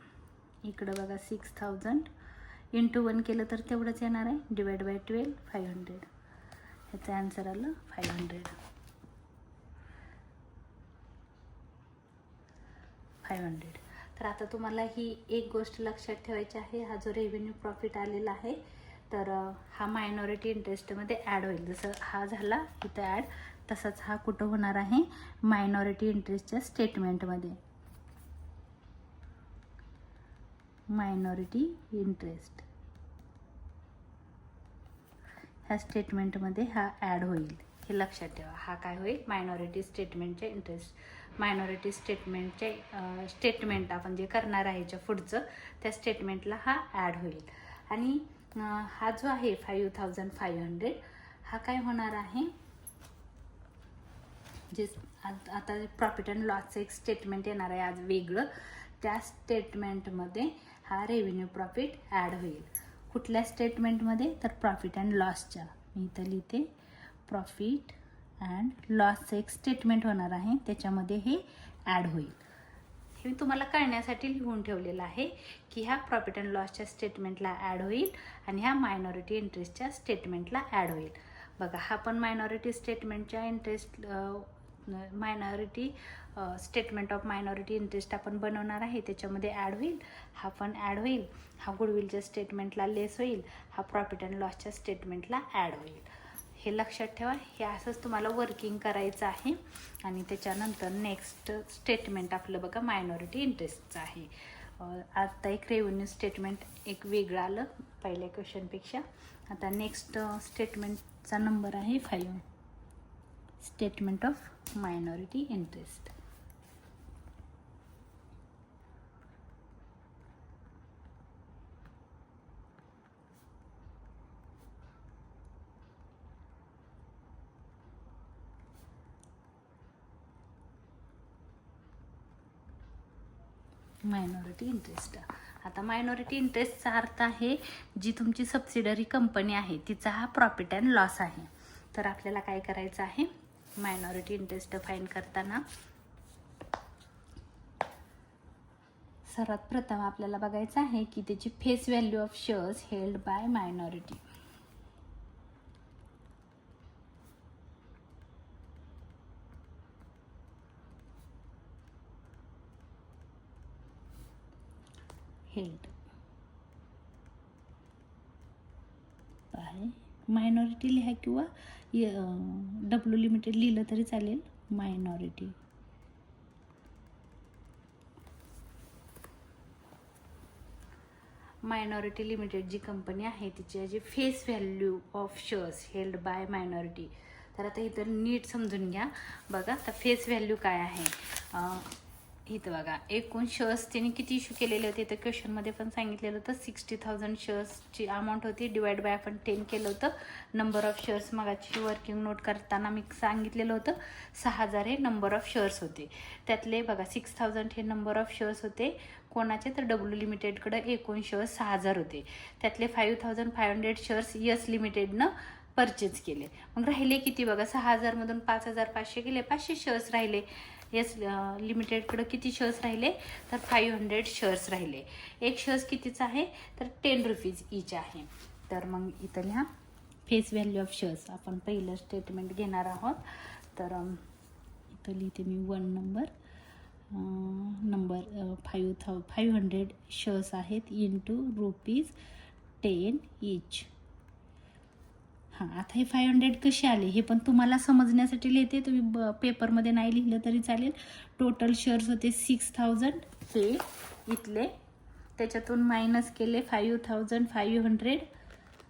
इकडं बघा 6,000 इंटू 1 केलं तर तेवढंच येणार आहे, डिवाइड बाय 12, 500. ह्याचं आन्सर आलं 500. तर आता तुम्हाला ही एक गोष्ट लक्षात ठेवायची आहे. हा जो रेव्हेन्यू प्रॉफिट आलेला आहे तर हा मायनॉरिटी इंटरेस्टमध्ये ॲड होईल. जसं हा झाला इथं ॲड, तसाच हा कुठं होणार आहे, मायनॉरिटी इंटरेस्टच्या स्टेटमेंटमध्ये. मायनॉरिटी इंटरेस्ट ह्या स्टेटमेंटमध्ये हा ॲड होईल, हे लक्षात ठेवा. हा काय होईल, मायनॉरिटी स्टेटमेंटचे इंटरेस्ट, मायनॉरिटी स्टेटमेंटचे स्टेटमेंट आपण जे करणार आहे ह्याच्या पुढचं त्या स्टेटमेंटला हा ॲड होईल. आणि हा जो आहे 5500 हा काय होणार आहे, जे आता प्रॉफिट अँड लॉसचं एक स्टेटमेंट येणार आहे आज वेगळं, त्या स्टेटमेंटमध्ये हा रेव्हेन्यू प्रॉफिट ॲड होईल. कुठल्या स्टेटमेंटमध्ये, तर प्रॉफिट अँड लॉसच्या. मी इथं लिहिते प्रॉफिट अँड लॉसचं एक स्टेटमेंट होणार आहे, त्याच्यामध्ये हे ॲड होईल. हे मी तुम्हाला कळण्यासाठी लिहून ठेवलेलं आहे की ह्या प्रॉफिट अँड लॉसच्या स्टेटमेंटला ॲड होईल आणि ह्या मायनॉरिटी इंटरेस्टच्या स्टेटमेंटला ॲड होईल. बघा, हा पण मायनॉरिटी स्टेटमेंटच्या interest minority statement of minority interest आपण बनवणार आहे, त्याच्यामध्ये ॲड होईल. हा पण ॲड होईल. हा गुडविलच्या स्टेटमेंटला लेस होईल. हा प्रॉफिट अँड लॉसच्या स्टेटमेंटला ॲड होईल. हे लक्षात ठेवा. हे असंच तुम्हाला वर्किंग करायचं आहे. आणि त्याच्यानंतर नेक्स्ट स्टेटमेंट आपलं बघा मायनॉरिटी इंटरेस्टचं आहे. आता एक रेव्हेन्यू स्टेटमेंट एक वेगळं आलं पहिल्या क्वेश्चनपेक्षा. आता नेक्स्ट स्टेटमेंटचा नंबर आहे 5, statement of minority interest. Minority interest. आता मायनॉरिटी इंटरेस्टचा अर्थ आहे जी तुमची सबसिडरी कंपनी आहे तिचा हा प्रॉफिट अँड लॉस आहे. तर आपल्याला काय करायचं आहे, मायनॉरिटी इंटरेस्ट फाइंड करताना सर्वात प्रथम आपल्याला बघायचं आहे की त्याची face value of shares held by minority. Held by minority लिहा किंवा डब्ल्यू लिमिटेड लिहिलं तरी चालेल. मायनॉरिटी मायनॉरिटी लिमिटेड जी कंपनी आहे तिची जी face value of shares held by minority. तर आता इथं नीट समजून घ्या. बघा आता फेस व्हॅल्यू काय आहे, इथं बघा एकूण शेअर्स त्यांनी किती इश्यू केलेले होते, तर क्वेश्चनमध्ये पण सांगितलेलं होतं 60,000 शेअर्सची अमाऊंट होती. डिवाइड बाय आपण 10 केलं होतं. नंबर ऑफ शेअर्स मगाची वर्किंग नोट करताना मी सांगितलेलं होतं 6,000 हे नंबर ऑफ शेअर्स होते. त्यातले बघा 6,000 हे नंबर ऑफ शेअर्स होते कोणाचे, तर डब्ल्यू लिमिटेडकडे एकूण शेअर्स 6,000 होते. त्यातले 5,500 शेअर्स यस लिमिटेडनं परचेज केले. मग राहिले किती बघा, 6,000मधून 5,500 गेले, 500 शेअर्स राहिले. यस लिमिटेडकडे किती शेअर्स राहिले, तर 500 शेअर्स राहिले. एक शेअर्स कितीचं आहे, तर 10 रुपीज ईच आहे. तर मग इथं लिहा फेस व्हॅल्यू ऑफ शेअर्स. आपण पहिलं स्टेटमेंट घेणार आहोत. तर इथं लिहिते मी 1 नंबर 500 शेअर्स आहेत इंटू ₹10 ईच. हां, आता हे 500 कसे आले हे पण तुम्हाला समजण्यासाठी लिहिते. तुम्ही पेपरमध्ये नाही लिहिलं तरी चालेल. टोटल शेअर्स होते 6,000 हे इथले, त्याच्यातून मायनस केले 5,500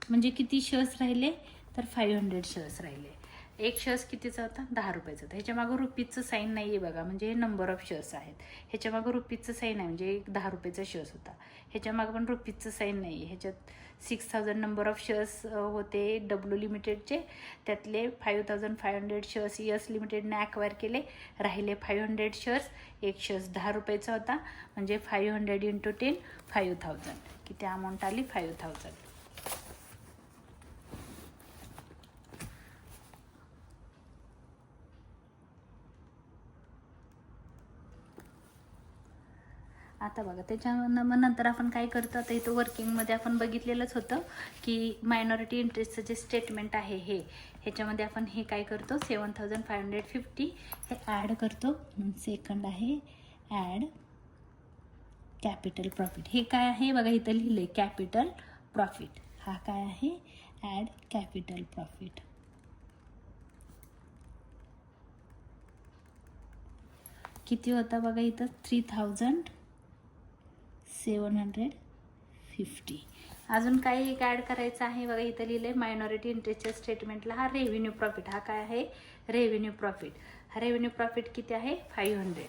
म्हणजे किती शेअर्स राहिले, तर 500 शेअर्स राहिले. एक शेअर्स कितीचा होता, 10 रुपयाचा होता. ह्याच्या मागं रुपीजचं साईन नाही आहे बघा, म्हणजे हे नंबर ऑफ शेअर्स आहेत. ह्याच्या मागं रुपीजचं साईन आहे म्हणजे एक 10 रुपयाचा शेअर्स होता. ह्याच्या मागं पण रुपीजचं साईन नाही आहे. ह्याच्यात 6,000 नंबर ऑफ शेअर्स होते डब्ल्यू लिमिटेडचे, त्यातले 5,500 शेअर्स यस लिमिटेडने ॲक्वायर केले. राहिले 500 शेअर्स. एक शेअर्स 10 रुपयाचा होता म्हणजे 500 इंटू 10 5,000. किती अमाऊंट आली, 5,000. आता बघा त्याच्यानंतर आपण काय करतो, आता इथं वर्किंगमध्ये आपण बघितलेलंच होतं की मायनॉरिटी इंटरेस्टचं जे स्टेटमेंट आहे ह्याच्यामध्ये आपण हे काय करतो 7,550 हे ॲड करतो. सेकंड आहे ॲड कॅपिटल प्रॉफिट. हे काय आहे बघा इथं लिहिलं आहे कॅपिटल प्रॉफिट. हा काय आहे, ॲड कॅपिटल प्रॉफिट. किती होता बघा इथं 3,750 50. अजून काही एक ॲड करायचं आहे बघा. इथं लिहिलं आहे मायनॉरिटी इंटरेस्टच्या स्टेटमेंटला हा रेव्हेन्यू प्रॉफिट. हा काय आहे? Revenue profit. हा रेव्हेन्यू प्रॉफिट किती आहे? 500.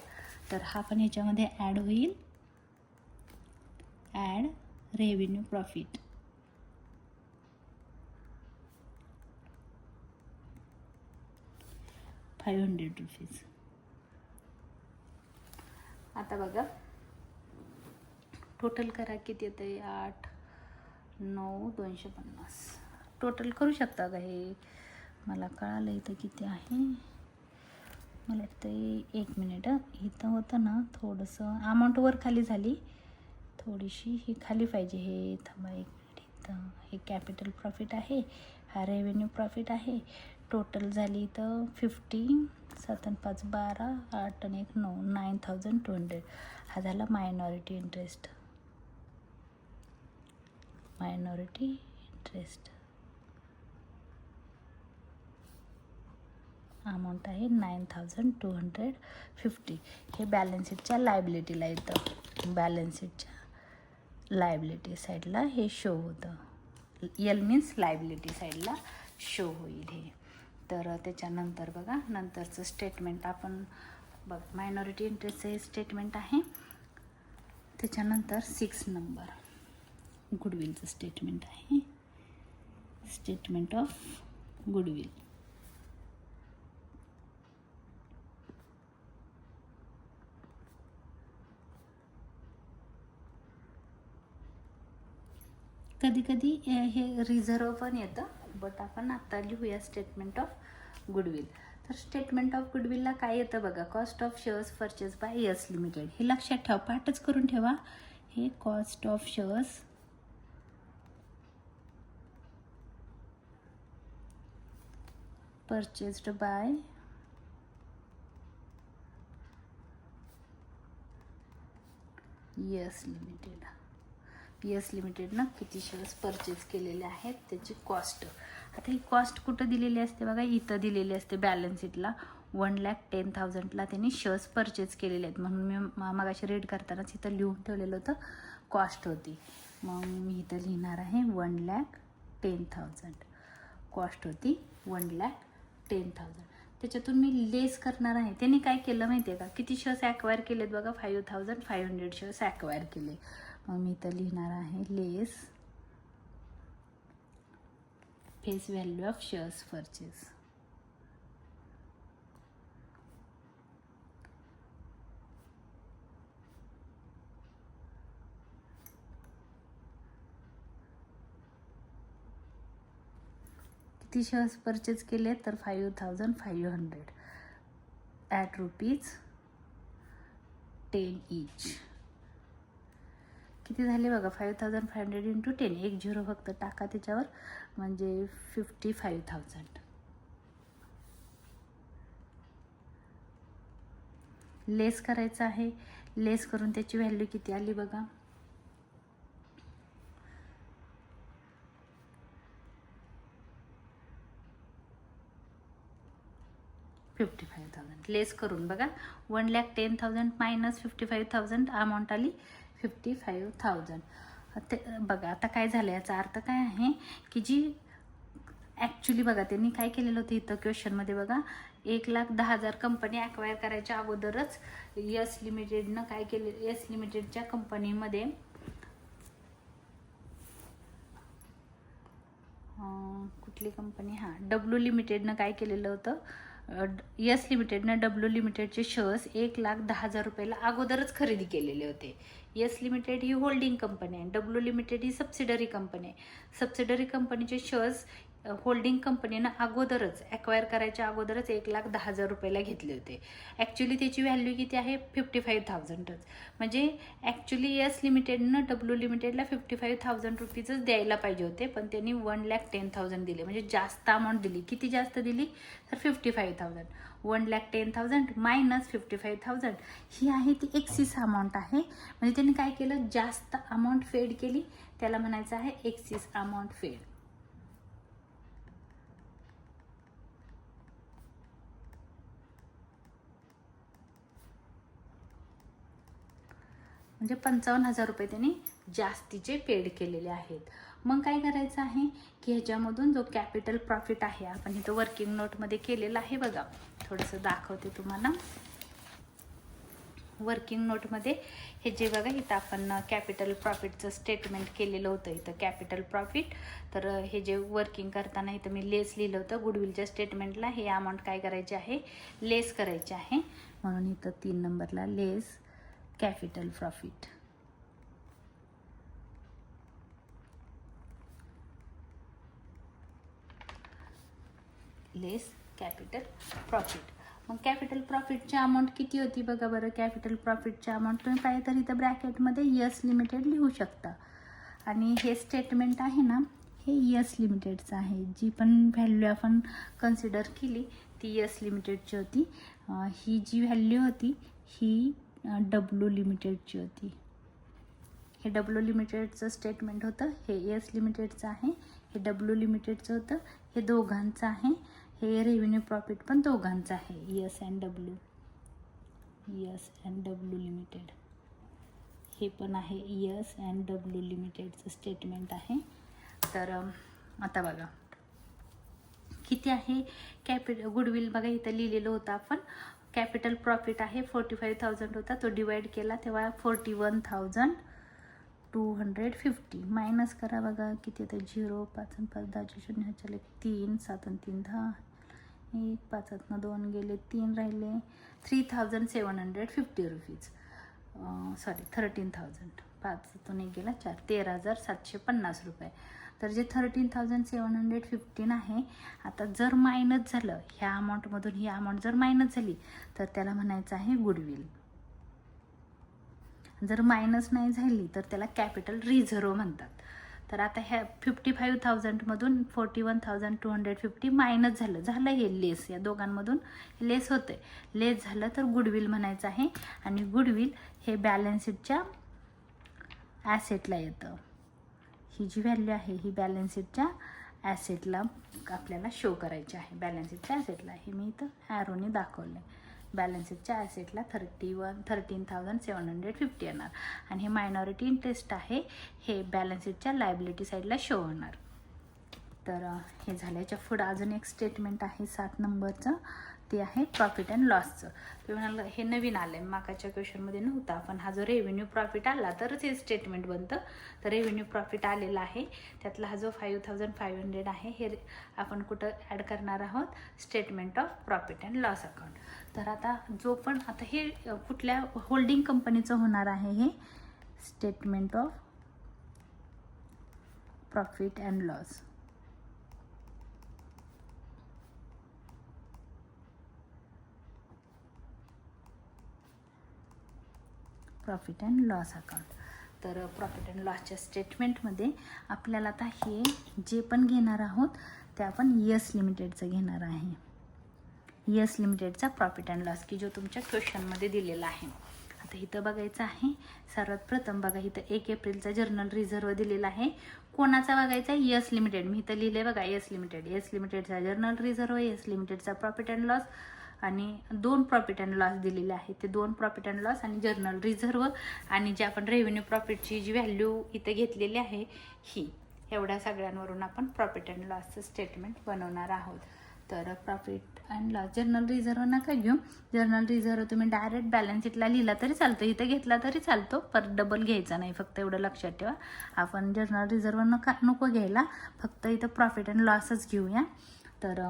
तर हा पण ह्याच्यामध्ये ॲड होईल. Add revenue profit. ₹500. आता बघा टोटल करा किती येतं आहे. 8, 9, 250. टोटल करू शकता का हे? मला कळालं इथं किती आहे. मला वाटतं 1 मिनिट. इथं होतं ना थोडंसं अमाऊंट वर खाली झाली थोडीशी. ही खाली पाहिजे. हे थांबा 1 मिनिट. इथं हे कॅपिटल प्रॉफिट आहे. हा रेव्हेन्यू प्रॉफिट आहे. टोटल झाली इथं 50. 7 आणि 5 12, 8 आणि 1 9, 9200. हा झाला minority interest. Minority interest amount आहे 9250. हे बॅलन्स शीटच्या लायबिलिटीला येतं. बॅलन्स शीटच्या लायबिलिटी साईडला हे शो होतं. एल मीन्स लायबिलिटी साईडला शो होईल हे. तर त्याच्यानंतर बघा नंतरचं स्टेटमेंट आपण बघ. मायनॉरिटी इंटरेस्टचं हे स्टेटमेंट आहे. त्याच्यानंतर 6 नंबर गुडविलचं स्टेटमेंट आहे. Statement of goodwill. कधी कधी हे रिझर्व पण येतं, बट आपण आता लिहूया स्टेटमेंट ऑफ गुडविल. तर स्टेटमेंट ऑफ गुडविलला काय येतं बघा. Cost of shares purchase by Yes Limited. हे लक्षात ठेवा, पाठच करून ठेवा. हे cost of shares purchased by Yes Limited. Yes लिमिटेडनं किती शेअर्स परचेस केलेले आहेत त्याची कॉस्ट. आता ही कॉस्ट कुठं दिलेली असते बघा. इथं दिलेली असते बॅलन्स शीटला. 1,10,000ला त्यांनी शेअर्स परचेस केलेले आहेत. म्हणून मी मगाशी रीड करतानाच इथं लिहून ठेवलेलं होतं कॉस्ट होती. मग मी इथं लिहिणार आहे 1,10,000. कॉस्ट होती 1,10,000. त्याच्यातून मी लेस करणार आहे. त्यांनी काय केलं माहिती आहे का. किती शेअर्स ॲक्वायर केलेत बघा. 5,500 शेअर्स ॲक्वायर केले. मग मी इथं लिहिणार आहे less face value of shares purchase. किती शेअर्स परचेस केले तर 5,500 ॲट ₹10 ईच. किती झाले बघा. 5,500 इंटू 10. 1 0 फक्त टाका त्याच्यावर म्हणजे 55,000. लेस करायचं आहे. लेस करून त्याची व्हॅल्यू किती आली बघा. 55,000. लेस करून बघा. 1,10,000 मायनस 55,000 अमाऊंट आली 55,000. ते बघा आता काय झालं. याचा अर्थ काय आहे की जी ॲक्च्युली बघा त्यांनी काय केलेलं होतं इथं क्वेश्चनमध्ये बघा. 1,10,000 कंपनी ॲक्वायर करायच्या अगोदरच यस लिमिटेडनं काय केले. यस लिमिटेडच्या कंपनीमध्ये कुठली कंपनी. डब्ल्यू लिमिटेडनं काय केलेलं होतं. यस लिमिटेडनं डब्ल्यू लिमिटेडचे शेअर्स 1,10,000 रुपयाला अगोदरच खरेदी केलेले होते. यस लिमिटेड ही होल्डिंग कंपनी आहे. डब्ल्यू लिमिटेड ही सबसिडरी कंपनी आहे. सबसिडरी कंपनीचे शेअर्स होल्डिंग कंपनीनं अगोदरच ॲक्वायर करायच्या अगोदरच 1,10,000 रुपयाला घेतले होते. ॲक्च्युली त्याची व्हॅल्यू किती आहे 55,000च. म्हणजे ॲक्च्युली यस लिमिटेडनं डब्ल्यू लिमिटेडला 55,000 रुपीजच द्यायला पाहिजे होते, पण त्यांनी 1,10,000 दिले. म्हणजे जास्त अमाऊंट दिली. किती जास्त दिली तर 55,000. 1,10,000 मायनस 55,000 ही आहे ती एक्सिस अमाऊंट आहे. म्हणजे त्यांनी काय केलं जास्त अमाऊंट फेड केली. त्याला म्हणायचं आहे एक्सिस अमाऊंट फेड. म्हणजे 55,000 रुपये त्यांनी जास्तीचे पेड केलेले आहेत. मग काय करायचं आहे की ह्याच्यामधून जो कॅपिटल प्रॉफिट आहे, आपण इथं वर्किंग नोटमध्ये केलेलं आहे बघा, थोडंसं दाखवते तुम्हाला. वर्किंग नोटमध्ये हे जे बघा इथं आपण कॅपिटल प्रॉफिटचं स्टेटमेंट केलेलं होतं, इथं कॅपिटल प्रॉफिट. तर हे जे वर्किंग करताना इथं मी लेस लिहिलं होतं, गुडविलच्या स्टेटमेंटला हे अमाऊंट काय करायचे आहे, लेस करायचे आहे. म्हणून इथं 3 नंबरला लेस कॅपिटल प्रॉफिट. लेस कॅपिटल प्रॉफिट. मग कॅपिटल प्रॉफिटची अमाऊंट किती होती बघा बरं. कॅपिटल प्रॉफिटची अमाऊंट तुम्ही पाहिजे तर इथं ब्रॅकेटमध्ये यस लिमिटेड लिहू शकता. आणि हे स्टेटमेंट आहे ना, हे यस लिमिटेडचं आहे. जी पण व्हॅल्यू आपण कन्सिडर केली ती यस लिमिटेडची होती. ही जी व्हॅल्यू होती ही डब्ल्यू लिमिटेडची होती. हे डब्ल्यू लिमिटेडचं स्टेटमेंट होतं, हे यस लिमिटेडचं आहे. हे डब्ल्यू लिमिटेडचं होतं, हे दोघांचं आहे. हे रेव्हेन्यू प्रॉफिट पण दोघांचं आहे, yes and W, yes and W limited. हे पण आहे यस अँड डब्ल्यू लिमिटेडचं स्टेटमेंट आहे. तर आता बघा किती आहे कॅपिटल गुडविल बघा इथं लिहिलेलं होतं आपण. कॅपिटल प्रॉफिट आहे 45,000 होता, तो डिवाइड केला तेव्हा 41,250 मायनस करा बघा किती येतं. 0 5 आणि 5 10 0 ह्याच्याले 3 7 आणि 3 10 1 5 2 गेले 3 राहिले 3,750 रुपीज. सॉरी 13,000, 5 1 गेला 4 13,750 रुपये. तर जे 13,715 आहे, आता जर मायनस झालं ह्या अमाऊंटमधून ही अमाऊंट जर मायनस झाली तर त्याला म्हणायचं आहे गुडविल. जर मायनस नाही झाली तर त्याला कॅपिटल रिझर्व म्हणतात. तर आता ह्या 55,000मधून 41,250 मायनस झालं हे लेस, या दोघांमधून लेस होते. लेस झालं तर गुडविल म्हणायचं आहे. आणि गुडविल हे बॅलन्स शीटच्या ॲसेटला येतं. ही जी व्हॅल्यू आहे ही बॅलन्स शीटच्या ॲसेटला आपल्याला शो करायची आहे. बॅलन्स शीटच्या ॲसेटला हे मी इथं ॲरोने दाखवलं आहे. बॅलन्स शीटच्या ॲसेटला 13,750 येणार. आणि हे मायनॉरिटी इंटरेस्ट आहे, हे बॅलन्स शीटच्या लायबिलिटी साईडला शो होणार. तर हे झाल्याच्या पुढं अजून एक स्टेटमेंट आहे 7 नंबरचं, ते आहे प्रॉफिट अँड लॉसचं. तुम्ही म्हणाल हे नवीन आलं आहे, मागच्या क्वेश्चनमध्ये नव्हतं. पण हा जो रेव्हेन्यू प्रॉफिट आला तरच हे स्टेटमेंट बनतं. तर रेव्हेन्यू प्रॉफिट आलेला आहे, त्यातला हा जो 5,500 आहे हे आपण कुठं ॲड करणार आहोत, statement of profit and loss account. तर आता जो पण आता हे कुठल्या होल्डिंग कंपनीचं होणार आहे, हे statement of profit and loss. Profit and loss account. तर प्रॉफिट अँड लॉसच्या स्टेटमेंटमध्ये आपल्याला आता हे जे पण घेणार आहोत ते आपण यस लिमिटेडचं घेणार आहे. यस लिमिटेडचा प्रॉफिट अँड लॉस की जो तुमच्या क्वेश्चनमध्ये दिलेला आहे. आता इथं बघायचं आहे, सर्वात प्रथम बघा इथं 1 एप्रिलचा जर्नल रिझर्व दिलेला आहे. कोणाचा बघायचा आहे, यस लिमिटेड. मी इथं लिहिले बघा यस लिमिटेड. यस लिमिटेडचा जर्नल रिझर्व, यस लिमिटेडचा प्रॉफिट अँड लॉस आणि 2 प्रॉफिट अँड लॉस दिलेले आहेत. ते 2 प्रॉफिट अँड लॉस आणि जर्नल रिझर्व आणि जे आपण रेव्हेन्यू प्रॉफिटची जी व्हॅल्यू इथे घेतलेली आहे ही, एवढ्या सगळ्यांवरून आपण प्रॉफिट अँड लॉसचं स्टेटमेंट बनवणार आहोत. तर profit and loss journal reserve नका घेऊ. जर्नल रिझर्व तुम्ही डायरेक्ट बॅलन्स शीटला लिहिला तरी चालतो, इथं घेतला तरी चालतो, पर डबल घ्यायचा नाही. फक्त एवढं लक्षात ठेवा, आपण जर्नल रिझर्व नको घ्यायला, फक्त इथं प्रॉफिट अँड लॉसच घेऊया. तर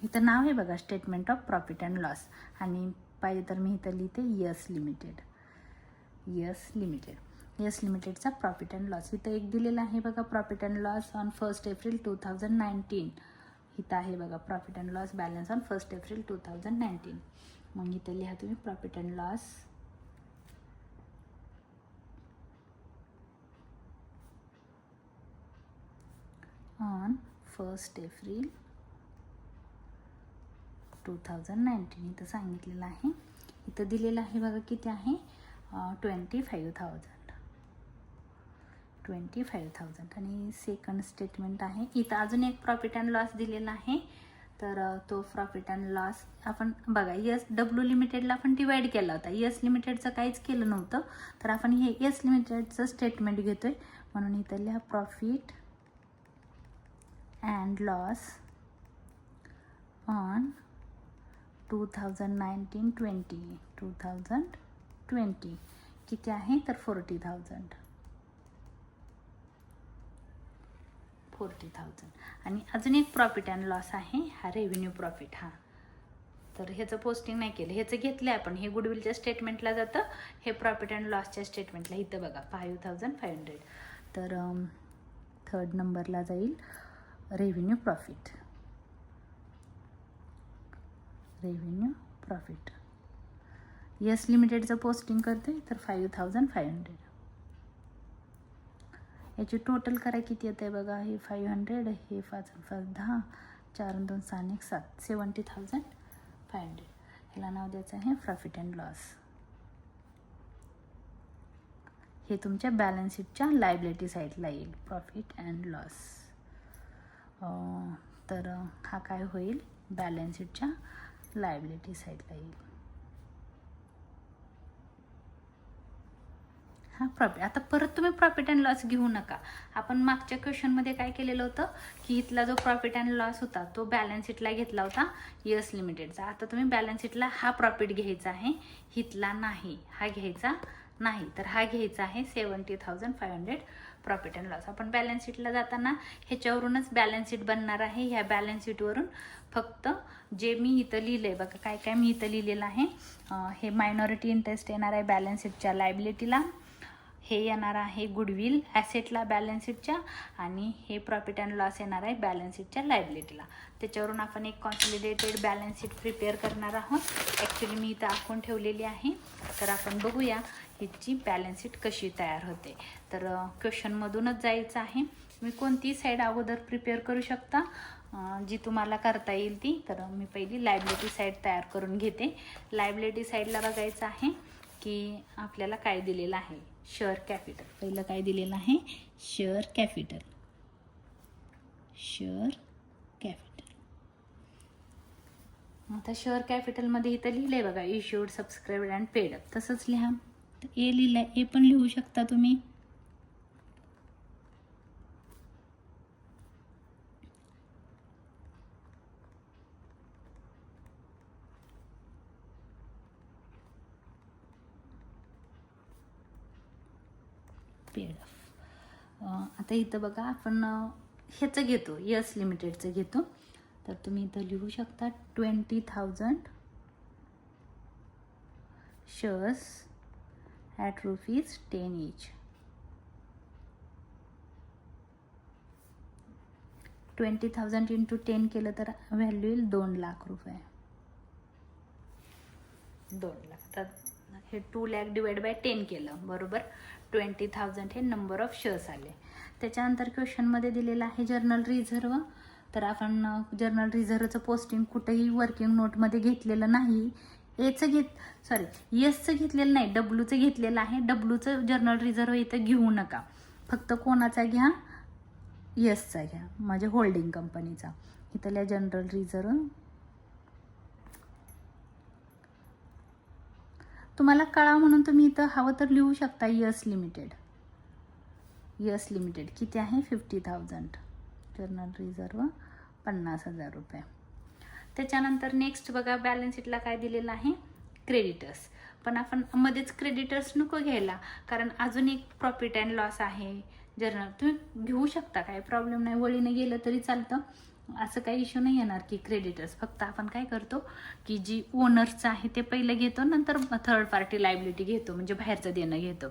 इथं नाव आहे बघा statement of profit and loss. आणि पाहिजे तर मी इथं लिहिते Yes Limited. Yes Limited, Yes लिमिटेडचा प्रॉफिट अँड लॉस. इथं एक दिलेला आहे बघा, profit and loss on 1 April 2019. इथं आहे बघा profit and loss balance on 1 April 2019. मग इथं लिहा तुम्ही profit and loss on 1 April 2019. इथं सांगितलेलं आहे. इथं दिलेलं आहे बघा किती आहे, 25,000. आणि सेकंड स्टेटमेंट आहे. इथं अजून एक प्रॉफिट अँड लॉस दिलेला आहे तर तो प्रॉफिट अँड लॉस आपण बघा यस डब्ल्यू लिमिटेडला आपण डिवाइड केला होता, यस लिमिटेडचं काहीच केलं नव्हतं. तर आपण हे यस लिमिटेडचं स्टेटमेंट घेतोय म्हणून इथं लिहा प्रॉफिट अँड लॉस ऑन 2019-20 2020 किती आहे तर 40,000 आणि अजून एक प्रॉफिट अँड लॉस आहे हा रेव्हेन्यू प्रॉफिट. हा तर ह्याचं पोस्टिंग नाही केलं, ह्याचं घेतलं आपण, हे गुडविलच्या स्टेटमेंटला जातं, हे प्रॉफिट अँड लॉसच्या स्टेटमेंटला. इथं बघा 5,500. तर थर्ड नंबरला जाईल रेव्हेन्यू प्रॉफिट. यस लिमिटेडचं पोस्टिंग करते तर 5,500. याची टोटल करा किती येते बघा, हे 500, हे 5 5 10, 4 2 6 1 7 70,500. ह्याला नाव द्यायचं आहे प्रॉफिट अँड लॉस. हे तुमच्या बॅलन्स शीटच्या लायबिलिटी साईडला येईल प्रॉफिट अँड लॉस. तर हा काय होईल बॅलन्स शीटच्या लायबिलिटी साईडला येईल. हा प्रॉफिट. आता परत तुम्ही प्रॉफिट अँड लॉस घेऊ नका. आपण मागच्या क्वेश्चनमध्ये काय केलेलं होतं की इथला जो प्रॉफिट अँड लॉस होता तो बॅलन्स शीटला घेतला होता यस लिमिटेडचा. आता तुम्ही बॅलन्स शीटला हा प्रॉफिट घ्यायचा आहे, हितला नाही, हा घ्यायचा नाही. तर हा घ्यायचा आहे 70,500 प्रॉफिट अँड लॉस. आपण बॅलन्स शीटला जाताना ह्याच्यावरूनच बॅलन्स शीट बनणार आहे. ह्या बॅलन्स शीटवरून फक्त जे मी इथं लिहिलं आहे बघा, काय काय मी इथं लिहिलेलं आहे. हे मायनॉरिटी इंटरेस्ट येणार आहे बॅलन्स शीटच्या लायबिलिटीला, हे येणार आहे गुडविल ॲसेटला बॅलन्स शीटच्या, आणि हे प्रॉफिट अँड लॉस येणार आहे बॅलन्स शीटच्या लायबिलिटीला. त्याच्यावरून आपण एक कॉन्सॉलिडेटेड बॅलन्स शीट प्रिपेअर करणार आहोत. ॲक्च्युली मी इथं आखून ठेवलेली आहे. तर आपण बघूया हिची बॅलन्स शीट कशी तयार होते. तर क्वेश्चनमधूनच जायचं आहे. मी कोणती साईड अगोदर प्रिपेअर करू शकता जी तुम्हाला करता येईल ती. तर मी पहिली लायबिलिटी साईड तयार करून घेते. लायबिलिटी साईडला बघायचं आहे की आपल्याला काय दिलेलं आहे, शेअर कॅपिटल. पहिलं काय दिलेलं आहे, शेअर कॅपिटल. आता शेअर कॅपिटलमध्ये इथं लिहिलंय बघा इश्यूड, सबस्क्राईब्ड अँड पेड अप. तसंच लिहा. तर ए लिहिलंय, ए पण लिहू शकता तुम्ही. Paid up. आता इथं बघा आपण ह्याचं घेतो, यस लिमिटेडचं घेतो. तर तुम्ही इथं लिहू शकता 20,000 शेअर्स ॲट ₹10 each. 20,000 × 10 केलं तर व्हॅल्यू येईल 2 लाख रुपये. 2 लाख. तर हे 2 लाख डिवाइड बाय 10 केलं बरोबर. 20,000 हे नंबर ऑफ शेअर्स आले. त्याच्यानंतर क्वेश्चनमध्ये दिलेलं आहे जर्नल रिझर्व. तर आपण जर्नल रिझर्वचं पोस्टिंग कुठेही वर्किंग नोटमध्ये घेतलेलं नाही. यसचं घेतलेलं नाही, डब्ल्यूचं घेतलेलं आहे. डब्ल्यूचं जर्नल रिझर्व इथं घेऊ नका. फक्त कोणाचा घ्या, यसचा घ्या, म्हणजे होल्डिंग कंपनीचा. इथल्या जनरल रिझर्व तुम्हाला कळा म्हणून तुम्ही इथं हवं तर लिहू शकता यस लिमिटेड. किती आहे 50,000. जर्नल रिझर्व 50,000 रुपये. त्याच्यानंतर नेक्स्ट बघा बॅलन्स शीटला काय दिलेलं आहे, क्रेडिटर्स. पण आपण मध्येच क्रेडिटर्स नको घ्यायला, कारण अजून एक प्रॉफिट अँड लॉस आहे जर्नल. तुम्ही घेऊ शकता, काही प्रॉब्लेम नाही, वळीने गेलं तरी चालतं. असं काही इश्यू नाही येणार की क्रेडिटर्स. फक्त आपण काय करतो की जी ओनर्सचं आहे ते पहिलं घेतो, नंतर थर्ड पार्टी लायबिलिटी घेतो, म्हणजे बाहेरचं देणं घेतो.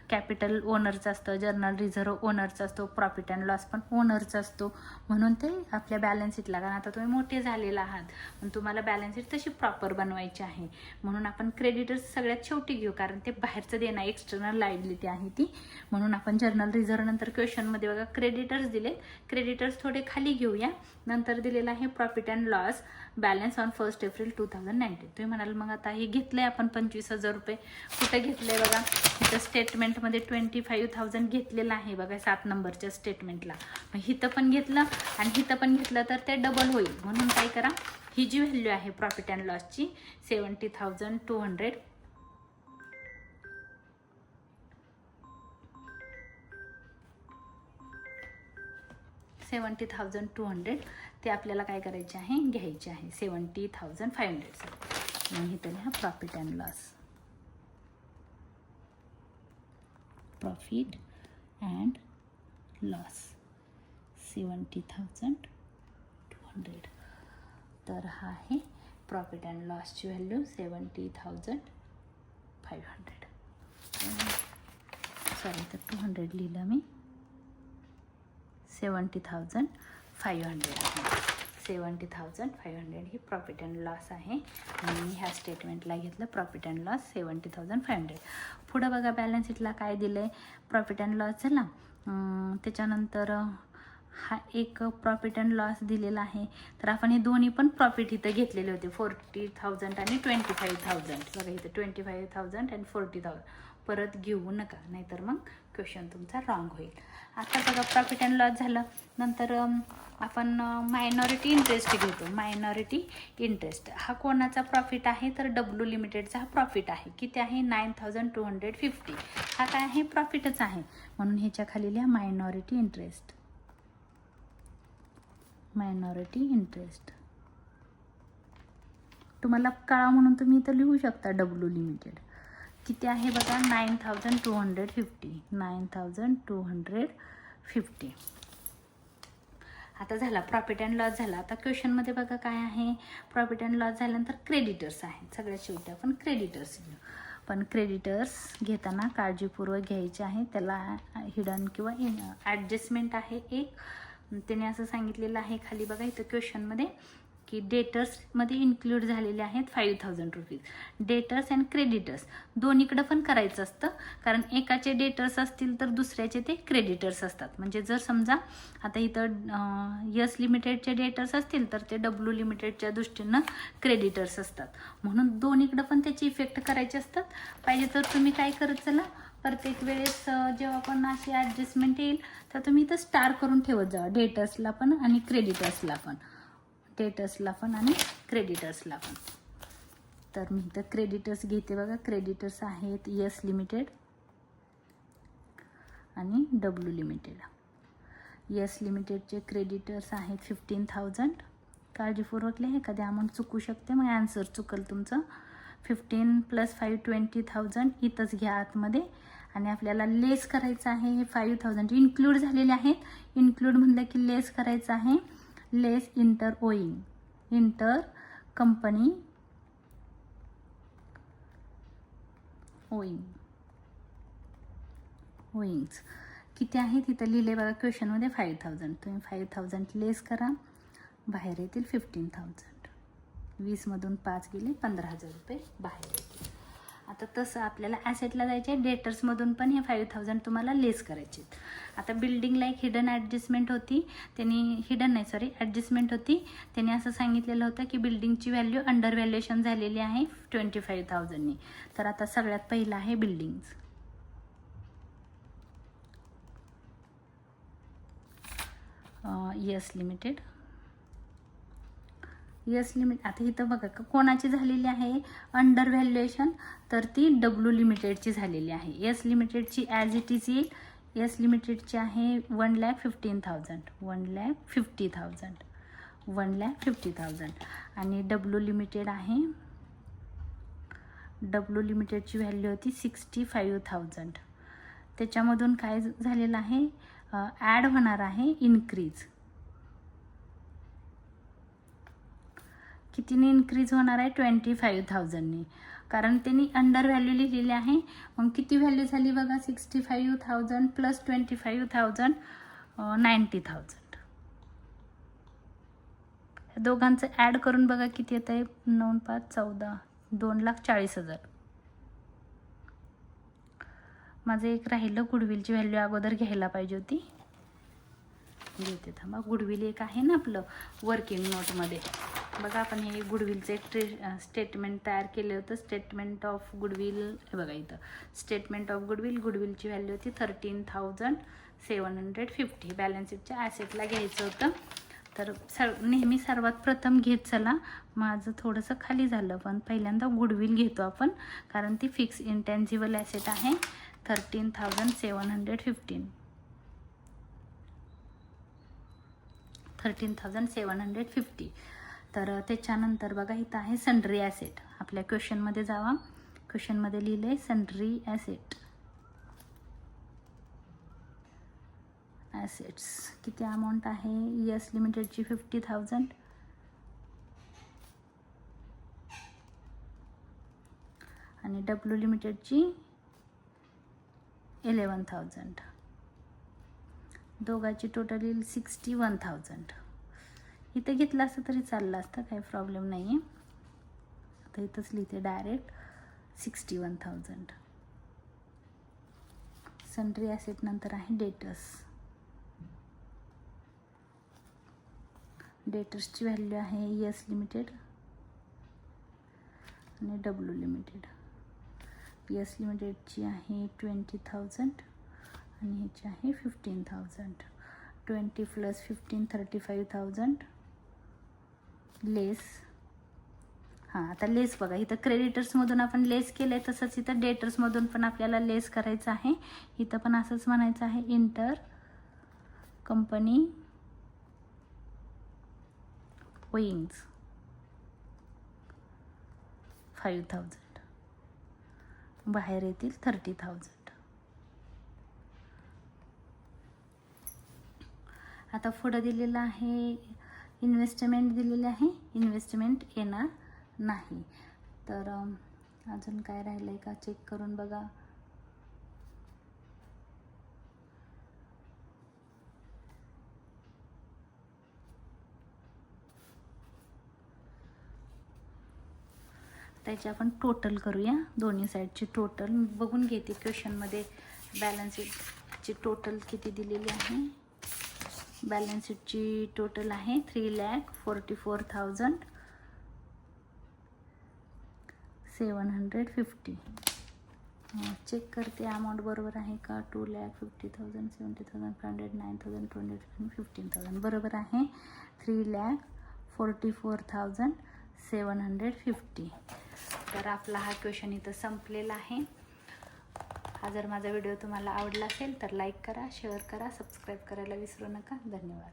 कॅपिटल ओनरचं असतं, जर्नल रिझर्व ओनरचं असतो, प्रॉफिट अँड लॉस पण ओनरचं असतो. म्हणून ते आपल्या बॅलन्स शीटला, कारण आता तुम्ही मोठे झालेला आहात, पण तुम्हाला बॅलन्स शीट तशी प्रॉपर बनवायची आहे. म्हणून आपण क्रेडिटर्स सगळ्यात शेवटी घेऊ, कारण ते बाहेरचं देणं एक्सटर्नल लायबिलिटी आहे ती. म्हणून आपण जर्नल रिझर्व नंतर क्वेश्चनमध्ये बघा क्रेडिटर्स दिले. क्रेडिटर्स थोडे खाली घेऊया, नंतर दिलेला आहे profit and loss balance on 1 April 2019. तुम्ही म्हणाल मग आता हे घेतलंय आपण 25,000 रुपये, कुठे घेतलंय बघा, इथं स्टेटमेंटमध्ये 25,000 घेतलेलं आहे बघा 7 नंबरच्या स्टेटमेंटला. मग इथं पण घेतलं आणि इथं पण घेतलं तर ते डबल होईल. म्हणून काय करा, ही जी व्हॅल्यू आहे प्रॉफिट अँड लॉसची 70,200 70,200 ते आपल्याला काय करायचे आहे, घ्यायचे आहे 70,500. मग इथं लिहा profit and loss, profit and loss 70,200. तर हा आहे प्रॉफिट अँड लॉसची व्हॅल्यू 70,500. सॉरी, तर 200 लिहिलं मी, 70,500 आहे. 70,500 ही प्रॉफिट अँड लॉस आहे आणि मी ह्या स्टेटमेंटला घेतलं प्रॉफिट अँड लॉस 70,500. पुढं बघा बॅलन्स शीटला काय दिलं आहे, प्रॉफिट अँड लॉस झाला. त्याच्यानंतर हा एक प्रॉफिट अँड लॉस दिलेला आहे. तर आपण हे दोन्ही पण प्रॉफिट इथं घेतलेले होते 40,000 आणि 25,000. बघा इथं 25,000 आणि 40,000 परत घेऊ नका, नाहीतर मग क्वेश्चन तुमचा रॉंग होईल. आता बघा प्रॉफिट अँड लॉस झालं. नंतर आपण मायनॉरिटी इंटरेस्ट घेतो. मायनॉरिटी इंटरेस्ट हा कोणाचा प्रॉफिट आहे, तर डब्ल्यू लिमिटेडचा हा प्रॉफिट आहे. किती आहे, 9,250. हा काय आहे, प्रॉफिटच आहे. म्हणून ह्याच्या खाली लिहा मायनॉरिटी इंटरेस्ट. मायनॉरिटी इंटरेस्ट तुम्हाला कळा म्हणून तुम्ही इथं लिहू शकता डब्ल्यू लिमिटेड. किती आहे बघा, 9,250. 9,250. आता झाला प्रॉफिट अँड लॉस झाला. आता क्वेश्चनमध्ये बघा काय आहे, प्रॉफिट अँड लॉस झाल्यानंतर क्रेडिटर्स आहे. सगळ्यात शेवटी आपण क्रेडिटर्स घेऊ. पण क्रेडिटर्स घेताना काळजीपूर्वक घ्यायचे आहे. त्याला हिडन किंवा ॲडजस्टमेंट आहे एक. त्याने असं सांगितलेलं आहे खाली बघा इथं क्वेश्चनमध्ये की डेटर्समध्ये इन्क्लूड झालेले आहेत 5,000 रुपीज. डेटर्स अँड क्रेडिटर्स दोन्हीकडं पण करायचं असतं, कारण एकाचे डेटर्स असतील तर दुसऱ्याचे ते क्रेडिटर्स असतात. म्हणजे जर समजा आता इथं यस लिमिटेडचे डेटर्स असतील तर ते डब्ल्यू लिमिटेडच्या दृष्टीनं क्रेडिटर्स असतात. म्हणून दोन्हीकडं पण त्याची इफेक्ट करायचे असतात. पाहिजे तर तुम्ही काय करत चला, प्रत्येक वेळेस जेव्हा पण अशी ॲडजस्टमेंट येईल तर तुम्ही इथं स्टार करून ठेवत जा, डेटर्सला पण आणि क्रेडिटर्सला पण. डेटर्सला पण आणि क्रेडिटर्सला पण. तर मी इथं क्रेडिटर्स घेते बघा. क्रेडिटर्स आहेत यस लिमिटेड आणि डब्ल्यू लिमिटेड. यस लिमिटेडचे क्रेडिटर्स आहेत 15,000. काळजीपूर्वक लिहा, एखादी अमाऊंट चुकू शकते, मग ॲन्सर चुकल तुमचं. 15 + 5 20,000 इथंच घ्या आतमध्ये. आणि आपल्याला लेस करायचं आहे. हे 5,000 इन्क्लूड झालेले आहेत. इन्क्लूड म्हणलं की लेस करायचं आहे. लेस इंटर ओईंग, इंटर कंपनी ओईंग, ओईंग्स किती आहे तिथं लिहिले बघा क्वेश्चनमध्ये 5,000. तुम्ही 5,000 लेस करा, बाहेर येतील 15,000. 20मधून 5 गेले 15,000 रुपये बाहेर येतील. आता तसं आपल्याला ॲसेटला जायचे आहे. डेटर्समधून पण हे 5,000 तुम्हाला लेस करायचे. आता बिल्डिंगला एक हिडन ॲडजस्टमेंट होती. ॲडजस्टमेंट होती. त्यांनी असं सांगितलेलं होतं की बिल्डिंगची व्हॅल्यू अंडर व्हॅल्युएशन झालेली आहे 25,000नी. तर आता सगळ्यात पहिलं आहे buildings. Yes Limited. Yes limit आता इथं बघा कोणाची झालेली आहे अंडर व्हॅल्युएशन, तर ती डब्ल्यू लिमिटेडची झालेली आहे. यस लिमिटेडची ॲज इट इज येईल. यस लिमिटेडची आहे 1,15,000. 1,50,000. 1,50,000. आणि डब्ल्यू लिमिटेड आहे, डब्ल्यू लिमिटेडची व्हॅल्यू होती 65,000. त्याच्यामधून काय झालेलं आहे, ॲड होणार आहे इन्क्रीज. कितीने इन्क्रीज होणार आहे, 25,000नी, कारण त्यांनी अंडर व्हॅल्यू लिहिलेली आहे. मग किती व्हॅल्यू झाली बघा, 65,000 + 25,000 90,000. दोघांचं ॲड करून बघा किती येत आहे, 9 × 5 = 14, 2,40,000. माझं एक राहिलं गुडविलची व्हॅल्यू अगोदर घ्यायला पाहिजे होती. घेते. थांबा, गुडविल एक आहे ना आपलं वर्किंग नोटमध्ये. बघा आपण हे गुडविलचं एक स्टेटमेंट तयार केलं होतं. स्टेटमेंट ऑफ गुडविल हे बघा इथं. स्टेटमेंट ऑफ गुडविल, गुडविलची व्हॅल्यू होती 13,750. बॅलन्स शीटच्या ॲसेटला घ्यायचं होतं. तर नेहमी सर्वात प्रथम घेत चला, माझं थोडंसं खाली झालं, पण पहिल्यांदा गुडविल घेतो आपण, कारण ती फिक्स इंटॅन्जिबल ॲसेट आहे. 13,750. 13,750. तर त्याच्यानंतर बघा इथं आहे सन्ड्री ॲसेट. आपल्या क्वेश्चनमध्ये जावा. क्वेश्चनमध्ये लिहिलं आहे सन्ड्री ॲसेट्स. किती अमाऊंट आहे? यस लिमिटेडची 50,000 आणि डब्ल्यू लिमिटेडची 11,000. दोघांची टोटल येईल 61,000. इथे घेतलं असतं तरी चाललं असतं, काही प्रॉब्लेम नाही आहे. आता इथंच लिहिते डायरेक्ट 61,000. सन्ड्री ॲसेट नंतर आहे डेटर्सची व्हॅल्यू आहे यस लिमिटेड आणि डब्ल्यू लिमिटेड. यस लिमिटेडची आहे 20,000 आणि ह्याची आहे 15,000. 20 + 15 35,000 लेस. हां, आता लेस बघा इथं क्रेडिटर्समधून आपण लेस केलं आहे, तसंच इथं डेटर्समधून पण आपल्याला लेस करायचं आहे. इथं पण असंच म्हणायचं आहे, इंटर कंपनी ओइंग्स 5,000. बाहेर येतील 30,000. आता पुढं दिलेलं आहे इन्व्हेस्टमेंट दिलेलं आहे. इन्व्हेस्टमेंट येणार नाही. तर अजून काय राहिलं आहे का चेक करून बघा. त्याची आपण टोटल करूया. दोन्ही साईडची टोटल बघून घेते क्वेश्चनमध्ये. बॅलन्स शीटची टोटल किती दिलेली आहे? बॅलन्स शीटची टोटल आहे 3,44,750. चेक करते अमाऊंट बरोबर आहे का. 2,50,000 70,500 9,000 20,000 15,000 बरोबर आहे. 3,44,750. तर आपला हा क्वेश्चन इथं संपलेला आहे. हा जर माझा व्हिडिओ तुम्हाला आवडला असेल तर लाईक करा, शेअर करा, सबस्क्राईब करायला विसरू नका. धन्यवाद.